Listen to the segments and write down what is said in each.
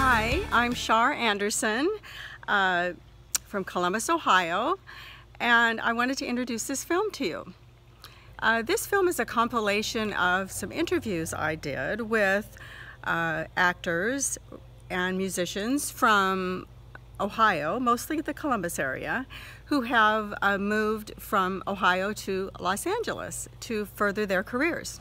Hi, I'm Char Anderson from Columbus, Ohio, and I wanted to introduce this film to you. This film is a compilation of some interviews I did with actors and musicians from Ohio, mostly the Columbus area, who have moved from Ohio to Los Angeles to further their careers.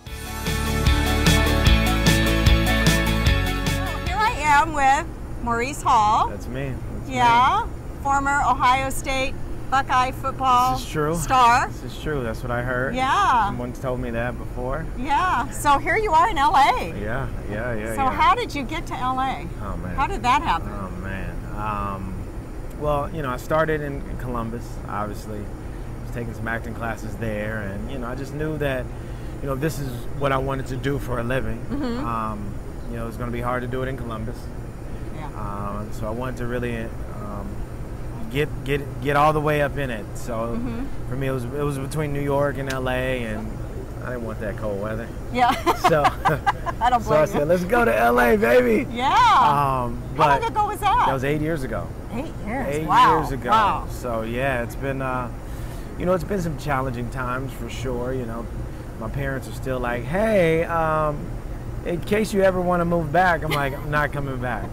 I'm with Maurice Hall. That's me. That's me. Former Ohio State Buckeye football star. This is true. That's what I heard. Yeah. Someone's told me that before. Yeah. So here you are in LA. Yeah. So how did you get to LA? Oh man. How did that happen? Oh man. Well, you know, I started in Columbus. Obviously, I was taking some acting classes there, and you know, I just knew that, you know, this is what I wanted to do for a living. Mm-hmm. You know, it's going to be hard to do it in Columbus. Yeah. So I wanted to really get all the way up in it. So for me, it was between New York and LA, and I didn't want that cold weather. Yeah. So I don't blame I said, let's go to LA, baby. Yeah. How long ago was that? That was 8 years ago. 8 years. 8 wow. years ago. Wow. So yeah, it's been you know, it's been some challenging times for sure. You know, my parents are still like, hey, in case you ever want to move back. I'm like, I'm not coming back.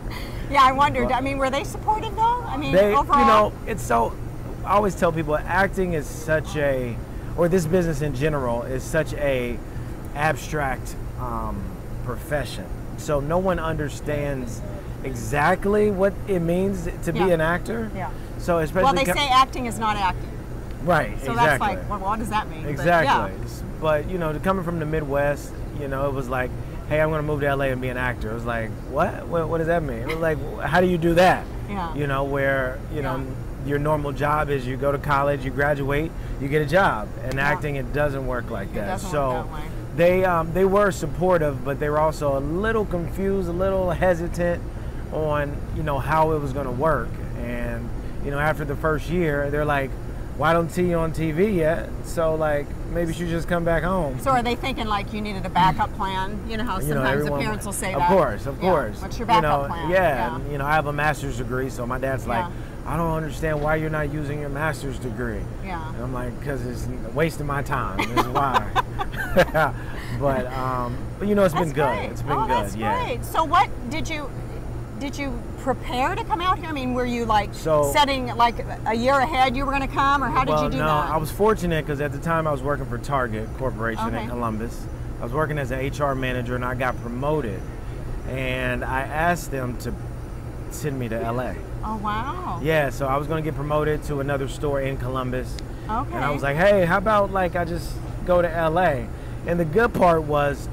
Yeah, I wondered. I mean, were they supportive though? I mean, overall? You know, it's so, I always tell people acting is such a, or this business in general is such a abstract profession. So no one understands exactly what it means to be an actor. Yeah. So especially. Well, they say acting is not acting. Right. So exactly. that's like, well, what does that mean? Exactly. But, but you know, coming from the Midwest, you know, it was like, hey, I'm going to move to LA and be an actor. It was like, what? What does that mean? It was like, how do you do that? Yeah. You know, where, you know, your normal job is you go to college, you graduate, you get a job. And acting, it doesn't work like that. It doesn't so work that way. they were supportive, but they were also a little confused, a little hesitant on, you know, how it was going to work. And, you know, after the first year, they're like, well, I don't see you on TV yet, so like maybe you should just come back home. So are they thinking like you needed a backup plan? You know how sometimes the parents will say that. Of course. What's your backup plan? Yeah, and, you know, I have a master's degree, so my dad's like, I don't understand why you're not using your master's degree. Yeah. And I'm like, because it's wasting my time. Is why. But you know, it's been good. It's been good. That's great. So what did you prepare to come out here? I mean, were you like setting like a year ahead you were going to come, or how did you do that? I was fortunate because at the time I was working for Target Corporation in Columbus. I was working as an HR manager, and I got promoted. And I asked them to send me to LA. Oh, wow. Yeah, so I was going to get promoted to another store in Columbus. Okay. And I was like, hey, how about like I just go to LA? And the good part was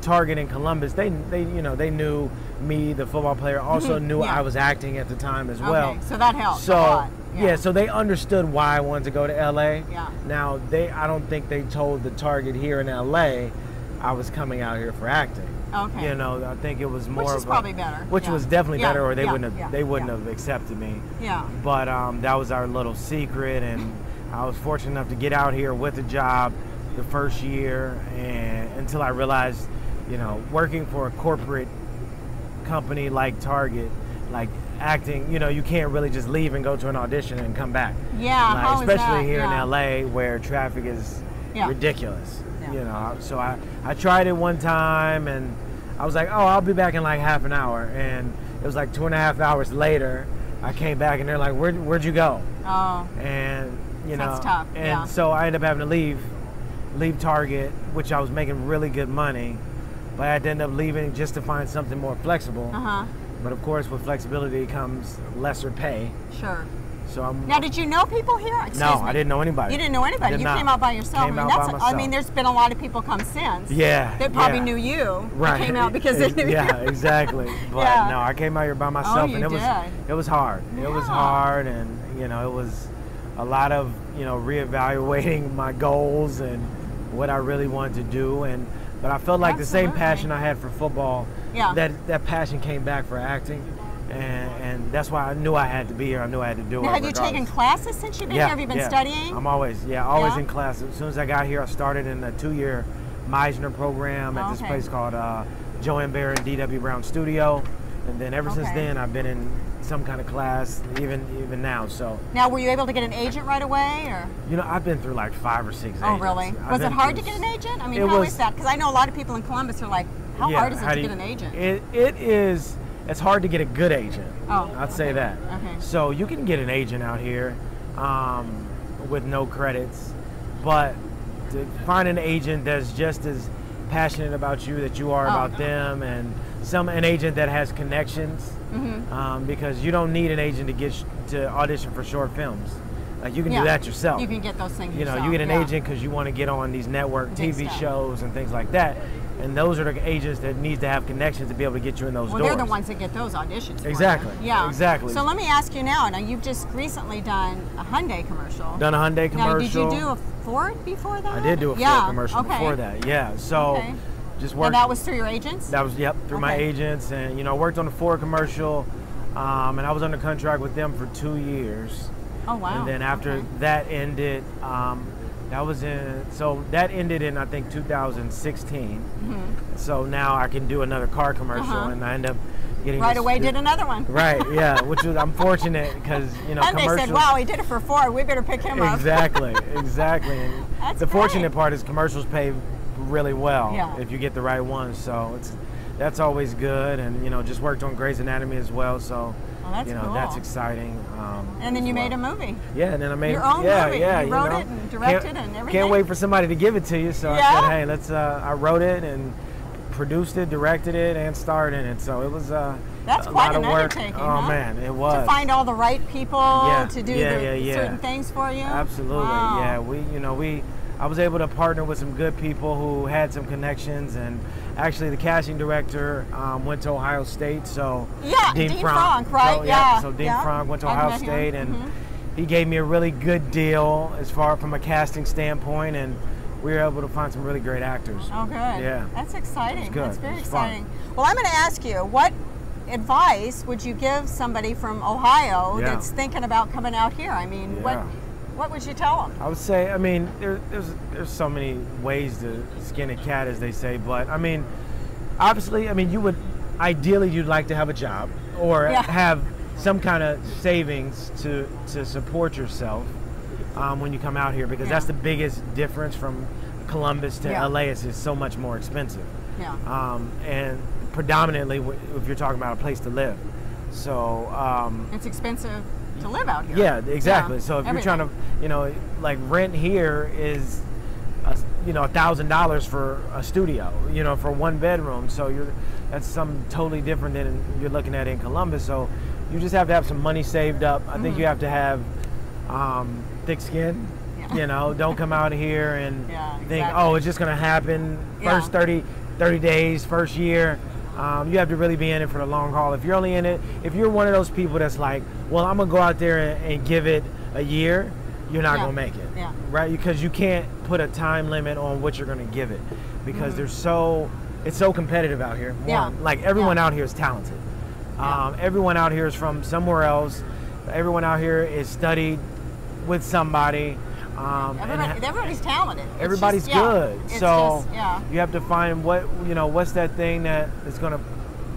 Target in Columbus, they you know, they knew me, the football player, also knew I was acting at the time as well. Okay, so that helped so, a lot. Yeah, so they understood why I wanted to go to LA. Yeah. Now, I don't think they told the Target here in LA I was coming out here for acting. Okay. You know, I think it was more which is probably better. Which was definitely better, or they wouldn't have accepted me. Yeah. But that was our little secret, and I was fortunate enough to get out here with a job the first year, and until I realized, you know, working for a corporate company like Target, like acting, you know, you can't really just leave and go to an audition and come back. Yeah, like, how is especially that? here in LA where traffic is ridiculous. Yeah. You know, so I tried it one time, and I was like, oh, I'll be back in like half an hour, and it was like 2.5 hours later I came back, and they're like, where'd you go? Oh. And you know, that's tough. And so I ended up having to leave Target, which I was making really good money, but I had to end up leaving just to find something more flexible. But of course, with flexibility comes lesser pay. Sure. So now, did you know people here? I didn't know anybody. You didn't know anybody. You came out by yourself. I mean, there's been a lot of people come since. Yeah. That probably knew you. Right. They came out because they knew you. Yeah, exactly. But no, I came out here by myself, and it was hard. Yeah. It was hard, and you know, it was a lot of, you know, reevaluating my goals and what I really wanted to do, but I felt like the same passion I had for football, that passion came back for acting. And that's why I knew I had to be here. I knew I had to do it. Now, have you taken classes since you've been here? Have you been studying? I'm always in class. As soon as I got here, I started in a 2-year Meisner program at this place called Joanne Barr and D.W. Brown Studio. And then ever since then, I've been in some kind of class, even now. So now, were you able to get an agent right away, or? You know, I've been through like 5 or 6 agents. Oh, really? Was it hard to get an agent? I mean, how is that? Because I know a lot of people in Columbus are like, how hard is it to get an agent? It is. It's hard to get a good agent. Oh, I'd say that. Okay. So you can get an agent out here with no credits, but to find an agent that's just as passionate about you that you are about them, and an agent that has connections, because you don't need an agent to audition for short films. Like, you can do that yourself. You can get those things yourself. You get an agent because you want to get on these network TV shows and things like that. And those are the agents that need to have connections to be able to get you in those doors. Well, they're the ones that get those auditions. Exactly. Yeah. Exactly. So let me ask you now. Now, you've just recently done a Hyundai commercial. Done a Hyundai commercial. Now, did you do a Ford before that? I did do a Ford commercial before that. Yeah. So just worked. And that was through your agents? That was through my agents, and worked on the Ford commercial, and I was under contract with them for 2 years. Oh, wow. And then after that ended, that ended in, I think, 2016. So now I can do another car commercial, and I end up getting did another one. Right, yeah, which was, I'm fortunate because, and they said, wow, he did it for Ford, we better pick him up. Exactly. And That's the fortunate part is commercials pay really well if you get the right ones, so that's always good. And just worked on Grey's Anatomy as well, so cool. That's exciting. And then you made a movie. Yeah, and then I made your own movie. Yeah, you wrote it and directed and everything. Can't wait for somebody to give it to you. So I said, hey, let's. I wrote it and produced it, directed it, and starred in it. So it was that's a quite lot an of work. undertaking. Oh man, it was. To find all the right people to do certain things for you. Absolutely. Wow. Yeah, I was able to partner with some good people who had some connections, and actually the casting director went to Ohio State, so Dean Frank, right? So Dean Frank went to Ohio State, and he gave me a really good deal as far from a casting standpoint, and we were able to find some really great actors. Oh, good. Yeah. That's exciting. It's good. That's very It's exciting. fun. Well, I'm going to ask you, what advice would you give somebody from Ohio that's thinking about coming out here? I mean, what would you tell them? I would say, there's so many ways to skin a cat, as they say, but obviously, you'd like to have a job or have some kind of savings to support yourself when you come out here, because that's the biggest difference from Columbus to LA is it's so much more expensive. And predominantly if you're talking about a place to live. So it's expensive to live out here. Yeah, exactly. So if you're trying to, like rent here is, $1,000 for a studio, for 1 bedroom. So that's something totally different than you're looking at in Columbus. So you just have to have some money saved up. I think you have to have thick skin. Don't come out here and think, oh, it's just going to happen first 30 days, first year. You have to really be in it for the long haul. If you're only in it, if you're one of those people that's like, well, I'm going to go out there and give it a year, you're not going to make it. Right? Because you can't put a time limit on what you're going to give it, because it's so competitive out here. Like everyone out here is talented. Everyone out here is from somewhere else. Everyone out here is studied with somebody. Everybody's talented. Everybody's good. So you have to find what's that thing that is going to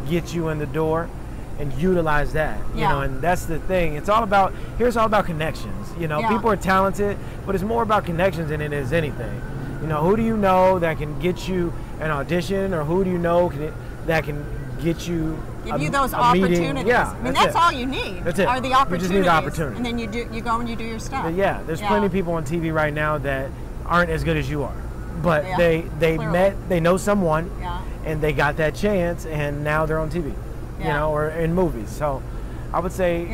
get you in the door, and utilize that. And that's the thing. It's all about connections. People are talented, but it's more about connections than it is anything. Who do you know that can get you an audition, or who do you know that can get you give you those opportunities. That's all you need. That's it. Are the opportunities. You just need opportunity. And then you go and you do your stuff. But there's plenty of people on TV right now that aren't as good as you are, but they know someone, and they got that chance, and now they're on TV, or in movies. So I would say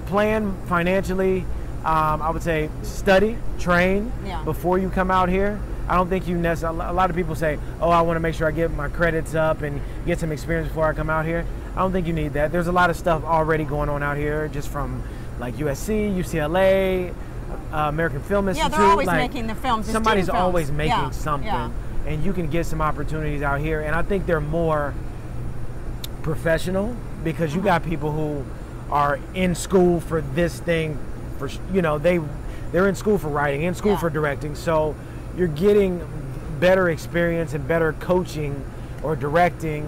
plan financially. I would say study, train before you come out here. I don't think you necessarily, a lot of people say, oh, I want to make sure I get my credits up and get some experience before I come out here. I don't think you need that. There's a lot of stuff already going on out here, just from like USC, UCLA, American Film Institute. Yeah, they're always making the films. Somebody's always making something, and you can get some opportunities out here. And I think they're more professional, because you got people who are in school for this thing, they're in school for writing, in school for directing. So you're getting better experience and better coaching or directing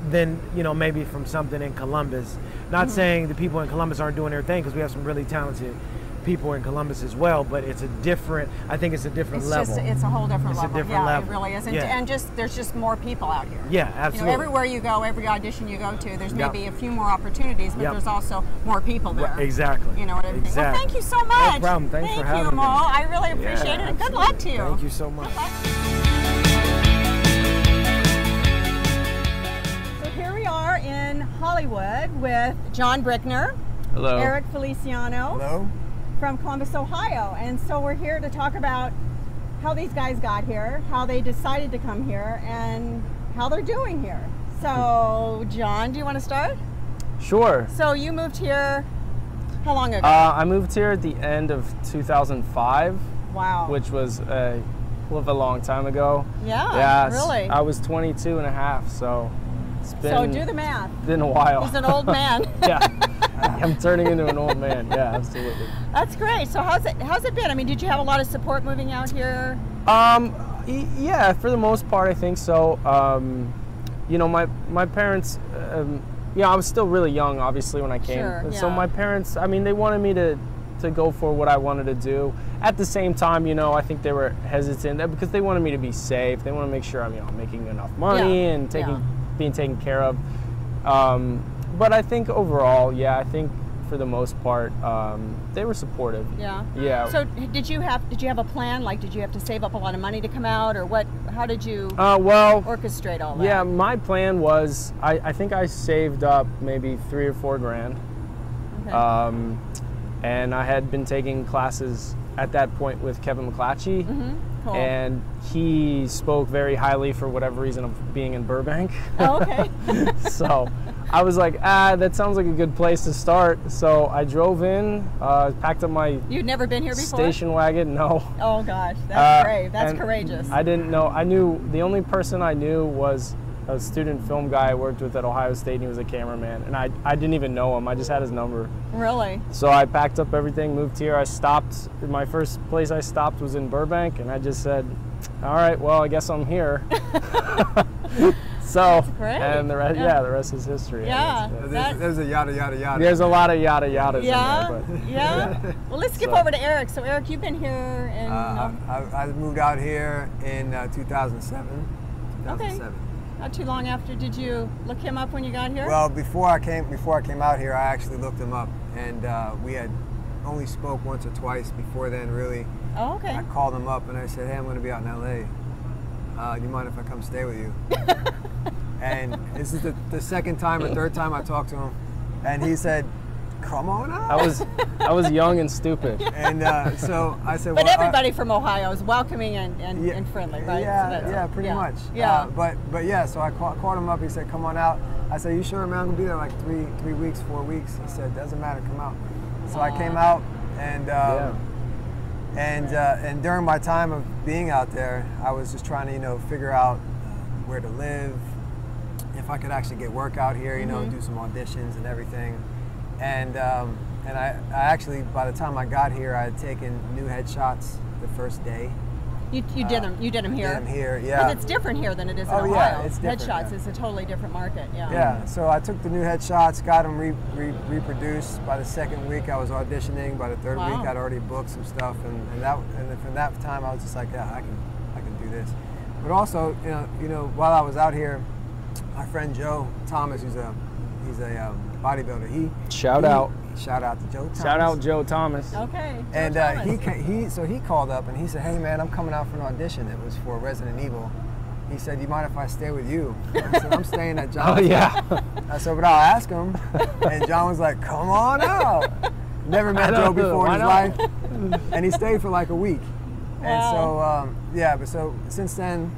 than, you know, maybe from something in Columbus. Not saying the people in Columbus aren't doing their thing, because we have some really talented people in Columbus as well, but it's a different, I think it's a different level. It's a whole different It's level. a different level. It really is. And just there's just more people out here. Yeah, absolutely. You know, everywhere you go, every audition you go to, there's maybe a few more opportunities, but there's also more people there. Exactly. You know what I mean? Exactly. Well, thank you so much. No problem. Thanks for having me. Mo. I really appreciate it. And good luck to you. Thank you so much. So here we are in Hollywood with John Brickner. Hello. Eric Feliciano. Hello. From Columbus, Ohio. And so we're here to talk about how these guys got here, how they decided to come here, and how they're doing here. So, John, do you want to start? Sure. So you moved here how long ago? I moved here at the end of 2005. Wow. Which was a hell of a long time ago. Yeah, really? I was 22 and a half, so it's been... So do the math. Been a while. He's an old man. Yeah. I'm turning into an old man. Yeah, absolutely. That's great. So how's it been? I mean, did you have a lot of support moving out here? Yeah, for the most part, I think so. You know, my parents, yeah, I was still really young, obviously, when I came. Sure, So yeah. my parents, I mean, they wanted me to go for what I wanted to do. At the same time, you know, I think they were hesitant because they wanted me to be safe. They want to make sure I'm making enough money and being taken care of. But I think overall, yeah, I think for the most part, they were supportive. Yeah. Yeah. So did you have a plan? Like, did you have to save up a lot of money to come out, or what? How did you orchestrate all that? Yeah, my plan was I think I saved up maybe $3 or $4 grand. Okay. And I had been taking classes at that point with Kevin McClatchy. Cool. And he spoke very highly, for whatever reason, of being in Burbank. Oh, okay. So I was like, that sounds like a good place to start. So I drove in, packed up my You'd never been here before? station wagon. No. Oh gosh, that's brave. That's courageous. I didn't know. I knew the only person I knew was a student film guy I worked with at Ohio State, and he was a cameraman. And I didn't even know him. I just had his number. Really? So I packed up everything, moved here. I stopped. My first place I stopped was in Burbank, and I just said, all right, well, I guess I'm here. So, that's great. And the rest, the rest is history. Yeah. There's a yada yada yada. There's a lot of yada yadas in Yeah. there. But Yeah. Well, let's skip over to Eric. So, Eric, you've been here in. I moved out here in 2007. Okay. Not too long after. Did you look him up when you got here? Well, before I came out here, I actually looked him up, and we had only spoke once or twice before then. Really. Oh, okay. I called him up and I said, "Hey, I'm going to be out in LA. Do you mind if I come stay with you?" And this is the second time or third time I talked to him, and he said, "Come on out." I was young and stupid. And so I said, but well, everybody from Ohio is welcoming and friendly, right? Yeah, pretty much. Yeah. But yeah, so I called him up. He said, "Come on out." I said, "You sure, man? I'm gonna be there like 3 weeks, 4 weeks." He said, "Doesn't matter, come out." So I came out, and and during my time of being out there, I was just trying to figure out where to live, if I could actually get work out here, do some auditions and everything. And I actually, by the time I got here, I had taken new headshots the first day. You did them. You did them here. Did them here, yeah. Because it's different here than it is in Ohio. Yeah, it's different. Headshots is a totally different market. Yeah. Yeah. So I took the new headshots, got them reproduced. By the second week, I was auditioning. By the third week, I'd already booked some stuff, and from that time, I was just like, yeah, I can do this. But also, while I was out here, my friend Joe Thomas, he's a bodybuilder. Shout out to Joe Thomas. Shout out Joe Thomas. Okay. And he called up and he said, "Hey man, I'm coming out for an audition. It was for Resident Evil." He said, "Do you mind if I stay with you?" I said, "I'm staying at John's." Oh yeah. I said, "But I'll ask him." And John was like, "Come on out." Never met Joe before in his life, and he stayed for like a week. Wow. And so but since then,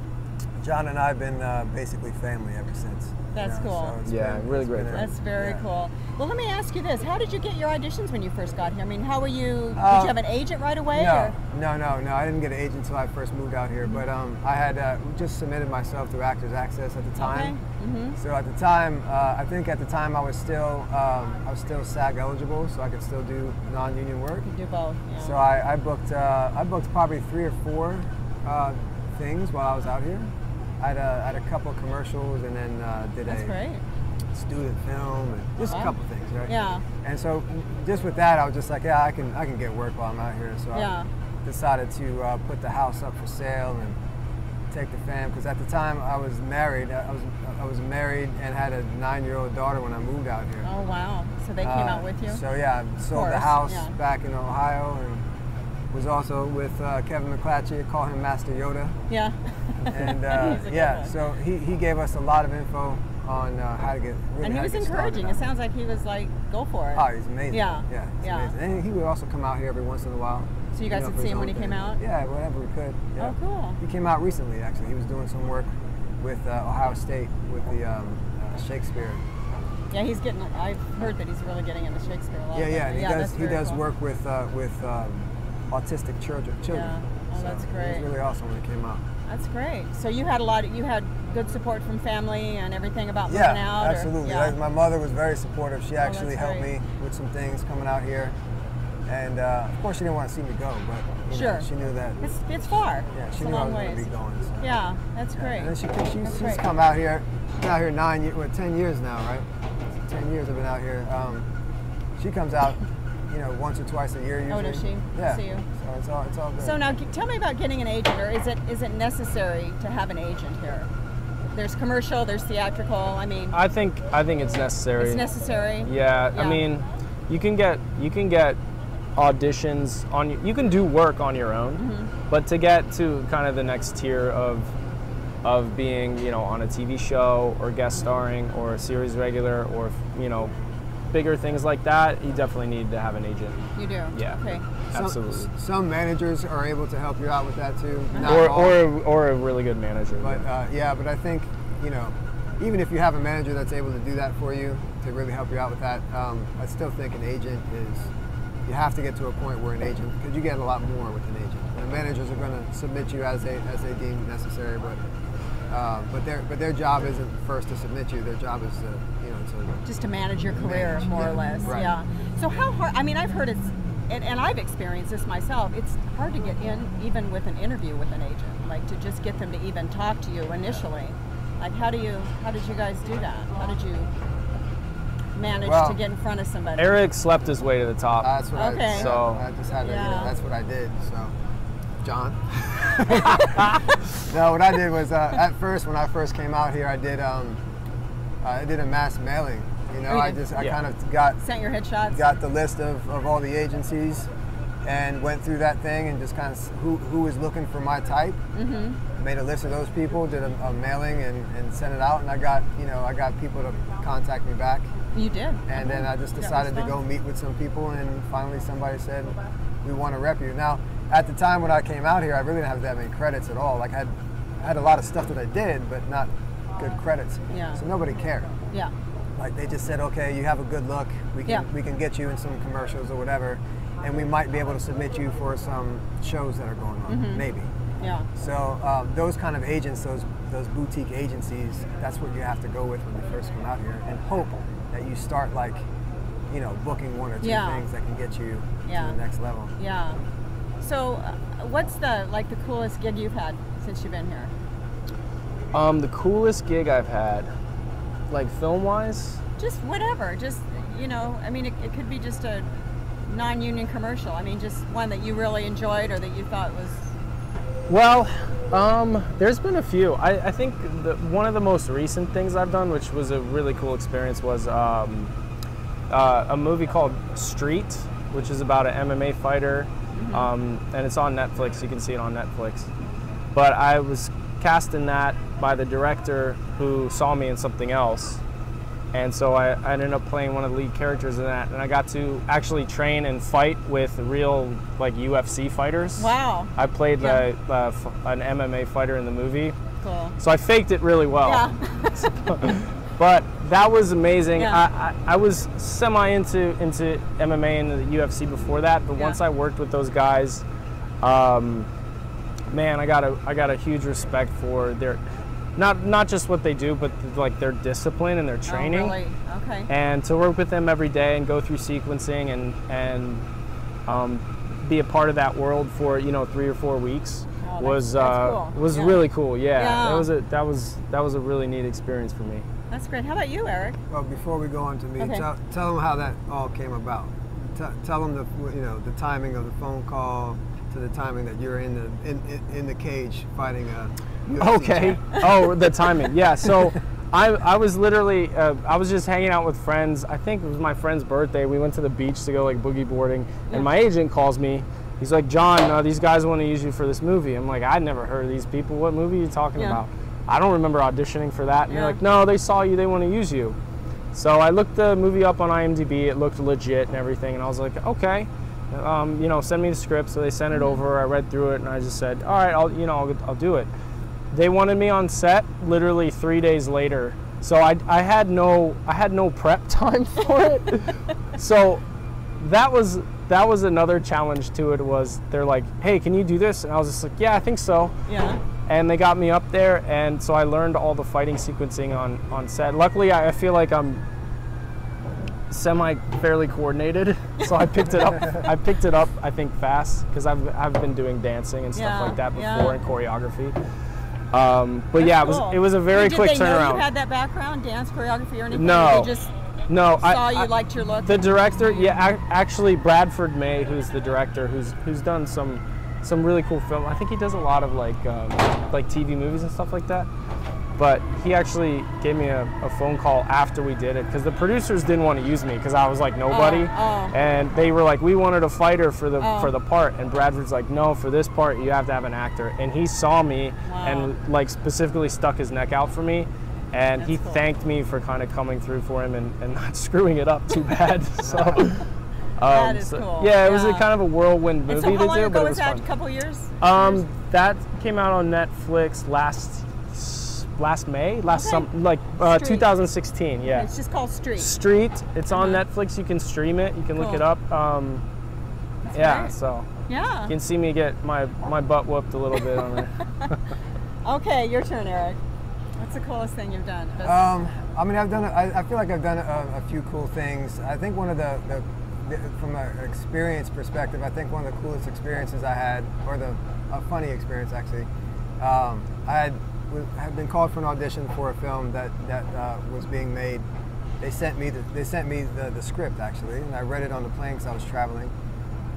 John and I have been basically family ever since. That's cool. So really great. That's very cool. Well, let me ask you this: how did you get your auditions when you first got here? I mean, how were you? Did you have an agent right away? No. I didn't get an agent until I first moved out here. But I had just submitted myself through Actors Access at the time. Okay. So at the time, I think at the time I was still SAG eligible, so I could still do non-union work. You do both. Yeah. So I booked probably 3 or 4 things while I was out here. I had a couple of commercials, and then did That's great. student film, and just a couple things, right? Yeah. And so just with that, I was just like, yeah, I can get work while I'm out here. So I decided to put the house up for sale and take the fam, because at the time I was married. I was married and had a 9-year-old daughter when I moved out here. Oh wow! So they came out with you. So yeah, I sold the house back in Ohio, and was also with Kevin McClatchy. I call him Master Yoda. Yeah. And yeah, so he gave us a lot of info on how to get. Really and he was encouraging. It sounds like he was like, go for it. Oh, he's amazing. Yeah. Yeah. He's amazing. And he would also come out here every once in a while. So you guys would see him when he came out? Yeah, whenever we could. Yeah. Oh, cool. He came out recently, actually. He was doing some work with Ohio State with the Shakespeare. Yeah, he's getting. I've heard that he's really getting into Shakespeare a lot. Yeah, and he does cool. work with autistic children. Yeah. Oh, so that's great. It was really awesome when it came out. That's great. So you had you had good support from family and everything about moving out? Absolutely. My mother was very supportive. She actually helped me with some things coming out here. And of course, she didn't want to see me go, but you know, she knew that it's far. Yeah, she it's knew a long I was ways. going to be going. So. Yeah, that's great. And she's come out here. Been out here 10 years now, right? 10 years I've been out here. She comes out, you know, once or twice a year usually. Oh, does she? Yeah. See you. So it's all good. So now, tell me about getting an agent, or is it necessary to have an agent here? There's commercial, there's theatrical. I mean, I think it's necessary. It's necessary. Yeah. I mean, you can get auditions on. You can do work on your own, but to get to kind of the next tier of being, you know, on a TV show or guest starring or a series regular or, you know, bigger things like that, you definitely need to have an agent. You do? Yeah. Okay. Absolutely. Some managers are able to help you out with that too. Or a really good manager. But but I think, you know, even if you have a manager that's able to do that for you, to really help you out with that, I still think an agent is, you have to get to a point where an agent, because you get a lot more with an agent. The managers are going to submit you as they deem necessary, but their job isn't first to submit you. Their job is to, you know, to just to manage your career, more or less. Right. Yeah. So how hard? I mean, I've heard and I've experienced this myself. It's hard to get in, even with an interview with an agent, like to just get them to even talk to you initially. Like, how did you guys do that? How did you manage to get in front of somebody? Eric slept his way to the top. That's what I just had to, you know, that's what I did. So, John. No, what I did was at first, when I first came out here, I did a mass mailing. You know, I kind of sent your headshots. Got the list of all the agencies, and went through that thing and just kind of who was looking for my type. Made a list of those people, did a mailing and sent it out, and I got people to contact me back. You did. And then I just decided to go meet with some people, and finally somebody said, we want to rep you. Now, at the time when I came out here, I really didn't have that many credits at all. Like I had a lot of stuff that I did, but not good credits. Yeah. So nobody cared. Yeah. Like they just said, okay, you have a good look. We can get you in some commercials or whatever, and we might be able to submit you for some shows that are going on, maybe. Yeah. So those kind of agents, those boutique agencies, that's what you have to go with when you first come out here, and hope that you start like, you know, booking one or two things that can get you to the next level. Yeah. So what's the coolest gig you've had since you've been here? The coolest gig I've had, like film-wise? Just whatever. Just, you know, I mean, it could be just a non-union commercial. I mean, just one that you really enjoyed or that you thought was... Well, there's been a few. I think one of the most recent things I've done, which was a really cool experience, was a movie called Street, which is about an MMA fighter, and it's on Netflix. You can see it on Netflix. But I was cast in that by the director who saw me in something else, and so I ended up playing one of the lead characters in that, and I got to actually train and fight with real like UFC fighters. Wow. I played an MMA fighter in the movie. Cool. So I faked it really well. Yeah. But that was amazing. Yeah. I was semi into MMA and the UFC before that, but once I worked with those guys, man, I got a huge respect for their not just what they do, but like their discipline and their training. Oh, really? Okay. And to work with them every day and go through sequencing and be a part of that world for 3 or 4 weeks was cool. was really cool. Yeah, that was a really neat experience for me. That's great. How about you, Eric? Well, before we go on to me, Okay. tell them how that all came about. Tell them the timing of the phone call to the timing that you're in the cage fighting a UFC Okay. champ. Oh, the timing. Yeah. So I was literally I was just hanging out with friends. I think it was my friend's birthday. We went to the beach to go like boogie boarding, and my agent calls me. He's like, John, these guys want to use you for this movie. I'm like, I'd never heard of these people. What movie are you talking about? I don't remember auditioning for that. And they're like, no, they saw you. They want to use you. So I looked the movie up on IMDb. It looked legit and everything. And I was like, okay, send me the script. So they sent it over. I read through it, and I just said, all right, I'll do it. They wanted me on set literally 3 days later. So I had no prep time for it. So that was another challenge to it. Was they're like, hey, can you do this? And I was just like, yeah, I think so. Yeah. And they got me up there, and so I learned all the fighting sequencing on set. Luckily, I feel like I'm fairly coordinated, so I picked it up. I think fast because I've been doing dancing and stuff like that before and choreography. But yeah, cool. it was a very quick Did they turnaround. know you had that background, dance, choreography, or anything? No. Or they just No, saw you liked your look. The director, actually Bradford May, who's the director, who's done some really cool film. I think he does a lot of like TV movies and stuff like that. But he actually gave me a phone call after we did it because the producers didn't want to use me because I was like nobody, and they were like, we wanted a fighter for the part, and Bradford's like, no, for this part you have to have an actor, and he saw me and like specifically stuck his neck out for me. And he thanked me for kind of coming through for him and not screwing it up too bad. So that is cool. Yeah, it was a kind of a whirlwind movie so how long to do, ago but it was was that? fun. A couple years? That came out on Netflix last May, Street. 2016. Yeah. It's just called Street. Street. It's on Netflix. You can stream it. You can look it up. Great. So you Yeah. can see me get my butt whooped a little bit on it. Okay, your turn, Eric. What's the coolest thing you've done? I mean, I feel like I've done a few cool things. I think one of the from an experience perspective, I think one of the coolest experiences I had, or a funny experience actually, I had been called for an audition for a film that was being made. They sent me the script actually, and I read it on the plane because I was traveling.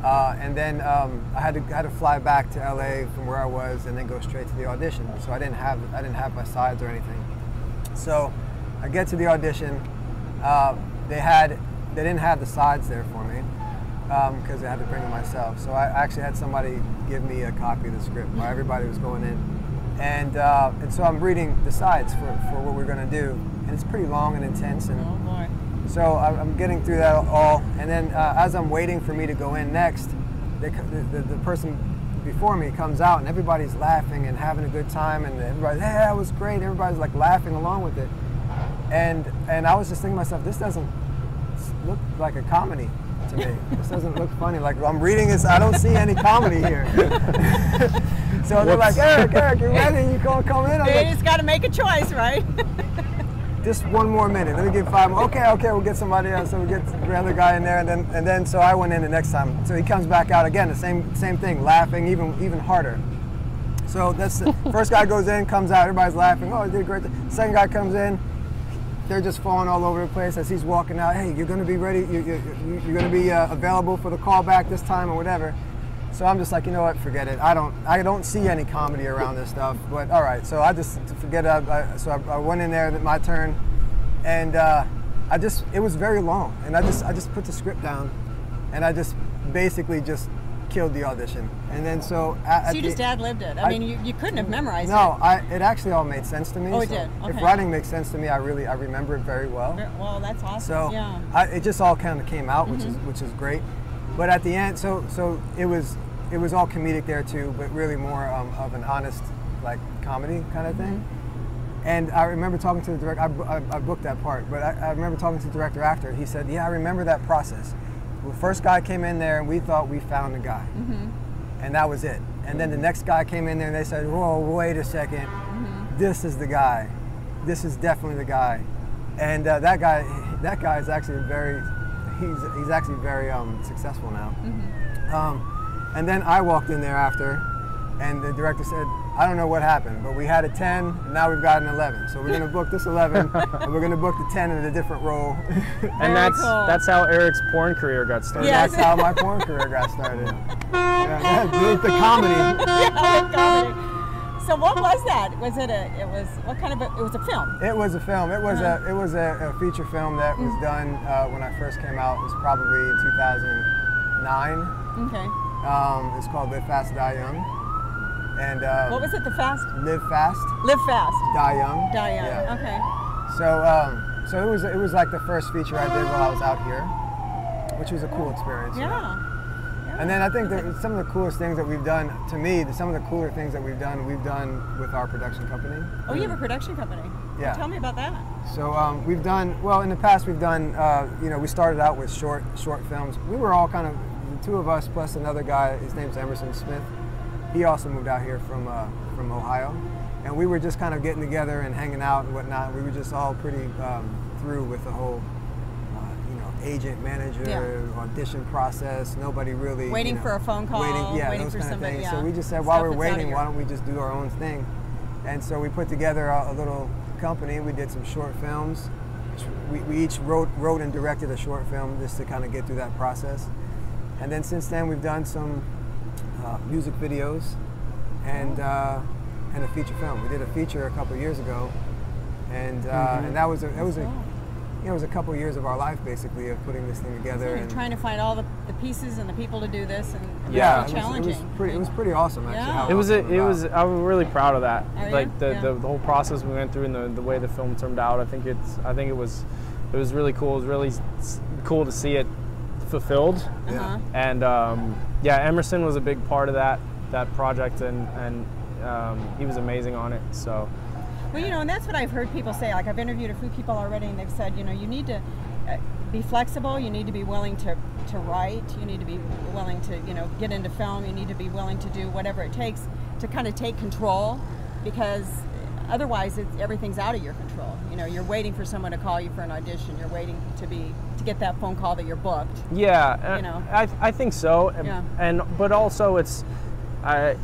And then I had to fly back to LA from where I was, and then go straight to the audition. So I didn't have my sides or anything. So I get to the audition. They didn't have the sides there for me because I had to bring them myself. So I actually had somebody give me a copy of the script while everybody was going in, and so I'm reading the sides for what we're going to do, and it's pretty long and intense. And oh boy. so I'm getting through that all, and then as I'm waiting for me to go in next, the person before me comes out, and everybody's laughing and having a good time, and everybody's, hey, that was great. Everybody's like laughing along with it, and I was just thinking to myself, this doesn't look like a comedy to me. This doesn't look funny. Like I'm reading this, I don't see any comedy here. So they're like, Eric, you ready? You gonna come in? They just got to make a choice, right? Just one more minute. Let me give 5 more. Okay, we'll get somebody else. So we get the other guy in there, and then so I went in the next time. So he comes back out again, the same thing, laughing even harder. So that's the first guy goes in, comes out, everybody's laughing. Oh, he did great. Second guy comes in, they're just falling all over the place as he's walking out. Hey, you're gonna be ready. You're gonna be available for the callback this time or whatever. So I'm just like, you know what, forget it. I don't see any comedy around this stuff. But all right, so I just forget it. So I went in there, my turn, and it was very long, and I just put the script down, and I just basically just killed the audition. And then so you just ad-libbed it. I mean, you couldn't have memorized it. No, it actually all made sense to me. Oh, it so did. Okay. If writing makes sense to me, I remember it very well. Well, that's awesome. So yeah. it just all kind of came out, which is great. But at the end, so it was all comedic there too, but really more of an honest like comedy kind of thing. And I remember talking to the director. I booked that part, but I remember talking to the director after. He said, "Yeah, I remember that process. The first guy came in there, and we thought we found the guy, and that was it. And then the next guy came in there, and they said, whoa, wait a second, this is the guy. This is definitely the guy." And that guy is actually he's actually very successful now. And then I walked in there after, And the director said, I don't know what happened, but we had a 10, and now we've got an 11. So we're going to book this 11, and we're going to book the 10 in a different role. And that's how Eric's porn career got started. Yes. That's how my porn career got started. Yeah, the comedy. Yeah, the comedy. So what was that? Was it it was a film? It was a film. It was a feature film that was done when I first came out. It was probably in 2009. Okay. It's called Live Fast, Die Young. And what was it? The fast? Live Fast, Live fast. Die Young. Die young. Yeah. Okay. So it was like the first feature I did while I was out here, which was a cool experience. You know? Yeah. And then I think that some of the coolest things that we've done, to me, some of the cooler things that we've done with our production company. Oh, you have a production company. Yeah. Well, tell me about that. So we've done, well, in the past we've done, we started out with short films. We were all kind of, the two of us plus another guy, his name's Emerson Smith. He also moved out here from Ohio. And we were just kind of getting together and hanging out and whatnot. We were just all pretty through with the whole agent, manager, audition process. Nobody really waiting for a phone call. Waiting for those kind somebody. of things. Yeah. So we just said, while we're waiting, why don't we just do our own thing? And so we put together a little company. We did some short films. We each wrote and directed a short film just to kind of get through that process. And then since then, we've done some music videos and a feature film. We did a feature a couple years ago, and that was it was a couple years of our life, basically, of putting this thing together. And trying to find all the pieces and the people to do this, and yeah, it was challenging. It was pretty awesome, actually. Yeah. How It was. I was really proud of that. Are you? Like the Yeah. whole process we went through and the way the film turned out. I think it was really cool. It was really cool to see it fulfilled. Uh-huh. And Emerson was a big part of that project, and he was amazing on it. So. Well, and that's what I've heard people say. Like, I've interviewed a few people already, and they've said, you need to be flexible. You need to be willing to write. You need to be willing to, get into film. You need to be willing to do whatever it takes to kind of take control, because otherwise everything's out of your control. You're waiting for someone to call you for an audition. You're waiting to get that phone call that you're booked. Yeah, I think so. Yeah. But also it's. I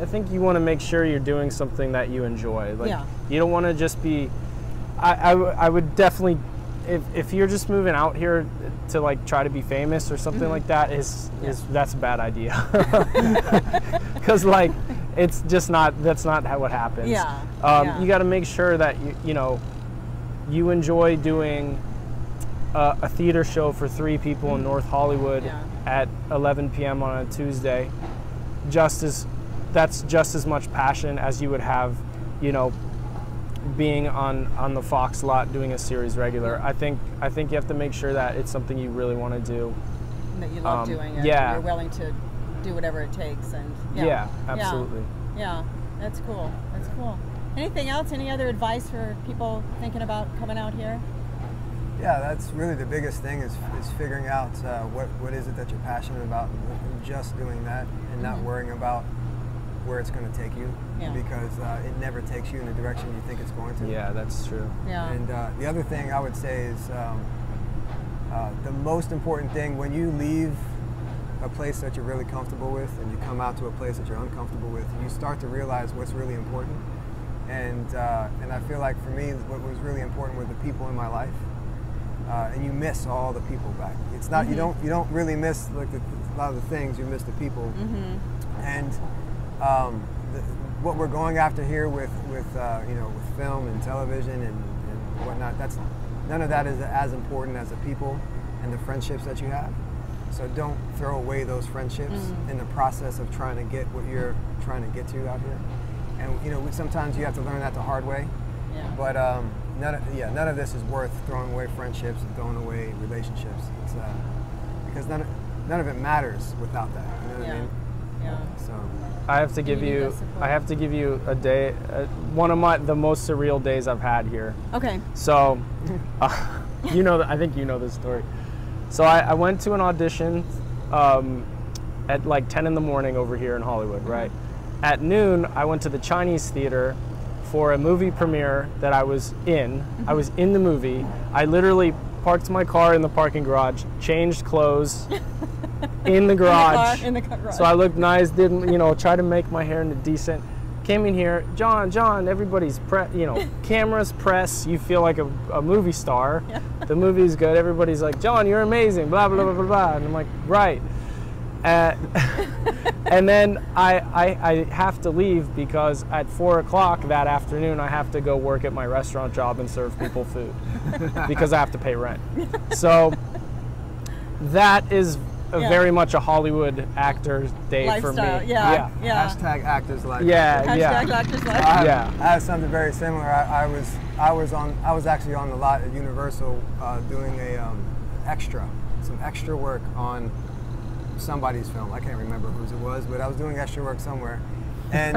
think you want to make sure you're doing something that you enjoy. Like, you don't want to just be. I would definitely, if you're just moving out here to like try to be famous or something like that, that's a bad idea. Because like it's just not. That's not what happens. Yeah. You got to make sure that you enjoy doing a theater show for 3 people in North Hollywood at 11 p.m. on a Tuesday. That's just as much passion as you would have, being on the Fox lot doing a series regular. I think you have to make sure that it's something you really want to do. And that you love doing it. Yeah. And you're willing to do whatever it takes. And yeah, absolutely. Yeah, that's cool. That's cool. Anything else? Any other advice for people thinking about coming out here? Yeah, that's really the biggest thing is figuring out what is it that you're passionate about, and just doing that, and not worrying about where it's going to take you, because it never takes you in the direction you think it's going to. Yeah, that's true. Yeah. And the other thing I would say is the most important thing when you leave a place that you're really comfortable with and you come out to a place that you're uncomfortable with, you start to realize what's really important. And I feel like for me, what was really important were the people in my life. And you miss all the people back. It's not you don't really miss like a lot of the things. You miss the people. And what we're going after here with film and television and whatnot, none of that is as important as the people and the friendships that you have. So don't throw away those friendships in the process of trying to get what you're trying to get to out here. And sometimes you have to learn that the hard way. Yeah. But none of this is worth throwing away friendships and throwing away relationships. It's because none of it matters without that. You know what I mean? Yeah. So I have to give you a day, one of the most surreal days I've had here. Okay. So, I think you know this story. So I went to an audition at like 10 in the morning over here in Hollywood, right? At noon, I went to the Chinese theater for a movie premiere that I was in. I was in the movie. I literally parked my car in the parking garage, changed clothes, in the garage. In the garage. So I looked nice, didn't, you know, try to make my hair into decent. Came in here, John, everybody's, cameras, press, you feel like a movie star. Yeah. The movie's good, everybody's like, John, you're amazing, blah, blah, blah, blah, blah. And I'm like, right. And then I have to leave because at 4 o'clock that afternoon, I have to go work at my restaurant job and serve people food because I have to pay rent. So that is very much a Hollywood actor's day Lifestyle, for me. yeah. Hashtag actors life. Hashtag actors life. I have something very similar. I was actually on the lot at Universal doing some extra work on somebody's film. I can't remember whose it was, but I was doing extra work somewhere. And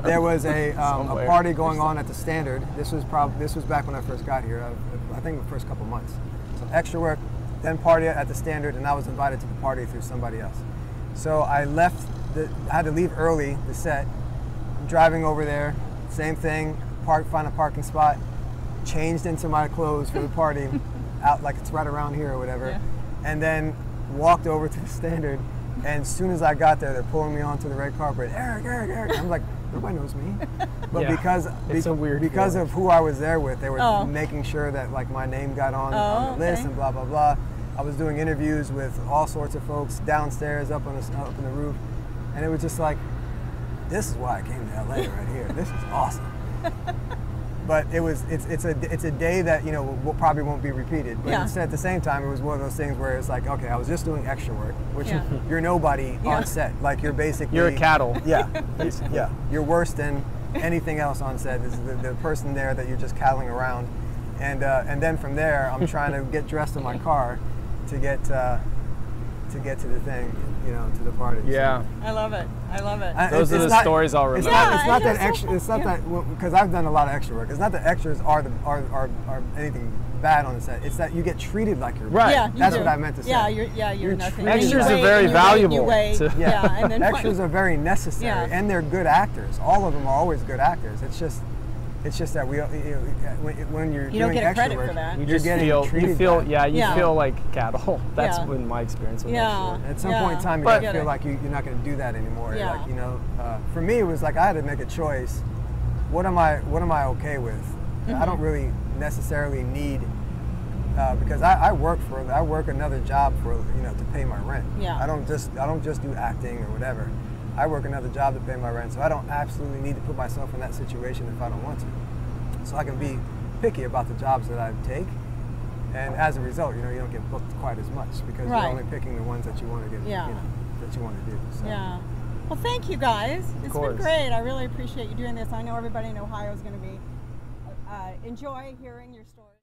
there was a party going on at the Standard. This was back when I first got here. I think the first couple months. So extra work, then party at the Standard, and I was invited to the party through somebody else. So I had to leave early, the set. I'm driving over there, same thing, find a parking spot, changed into my clothes for the party, out like it's right around here or whatever, and then walked over to the Standard, and as soon as I got there, they're pulling me onto the red carpet. Eric. I'm like, nobody knows me. But because of who I was there with, they were making sure that like my name got on the list and blah, blah, blah. I was doing interviews with all sorts of folks downstairs, up in the roof, and it was just like, this is why I came to LA right here. This is awesome. But it's a day that, you know, probably won't be repeated. But at the same time, it was one of those things where it's like, okay, I was just doing extra work, which you're nobody on set. Like you're a cattle. Yeah, yeah. You're worse than anything else on set. This is the person there that you're just cattling around, and then from there, I'm trying to get dressed in my car to get to the thing, you know, to the party. Yeah. So. I love it. Those are the stories I'll remember. It's not that extra. It's not that, because I've done a lot of extra work. It's not that extras are anything bad on the set. It's that you get treated like you're right. Yeah, that's what I meant to say. You're nothing. Extras are very valuable. And then extras are very necessary, and they're good actors. All of them are always good actors. It's just that when you're you don't doing get extra credit work, for that. You you're just getting treated feel like cattle. That's been my experience with extra work. At some point in time, you feel like you're not going to do that anymore. Yeah. Like, you know, for me, it was like I had to make a choice. What am I okay with? Mm-hmm. I don't really necessarily need because I work another job for, you know, to pay my rent. Yeah. I don't just do acting or whatever. I work another job to pay my rent, so I don't absolutely need to put myself in that situation if I don't want to. So I can be picky about the jobs that I take, and as a result, you know, you don't get booked quite as much because you're only picking the ones that you want to get, you know, that you want to do. So. Yeah. Well, thank you guys. It's been great. I really appreciate you doing this. I know everybody in Ohio is going to be enjoy hearing your story.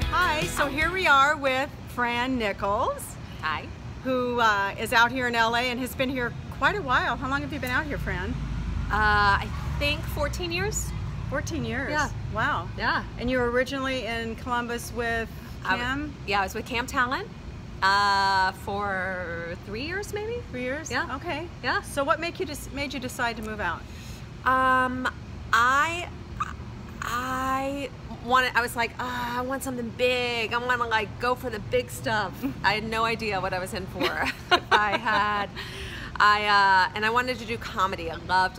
Hi. So here we are with Fran Nichols. Hi. Who is out here in LA and has been here quite a while. How long have you been out here, Fran? I think 14 years. 14 years? Yeah. Wow. Yeah. And you were originally in Columbus with Cam? I was with Cam Talent for 3 years, maybe. 3 years? Yeah. Okay. Yeah. So what made you decide to move out? I was like, I want something big. I want to like go for the big stuff. I had no idea what I was in for. And I wanted to do comedy. I loved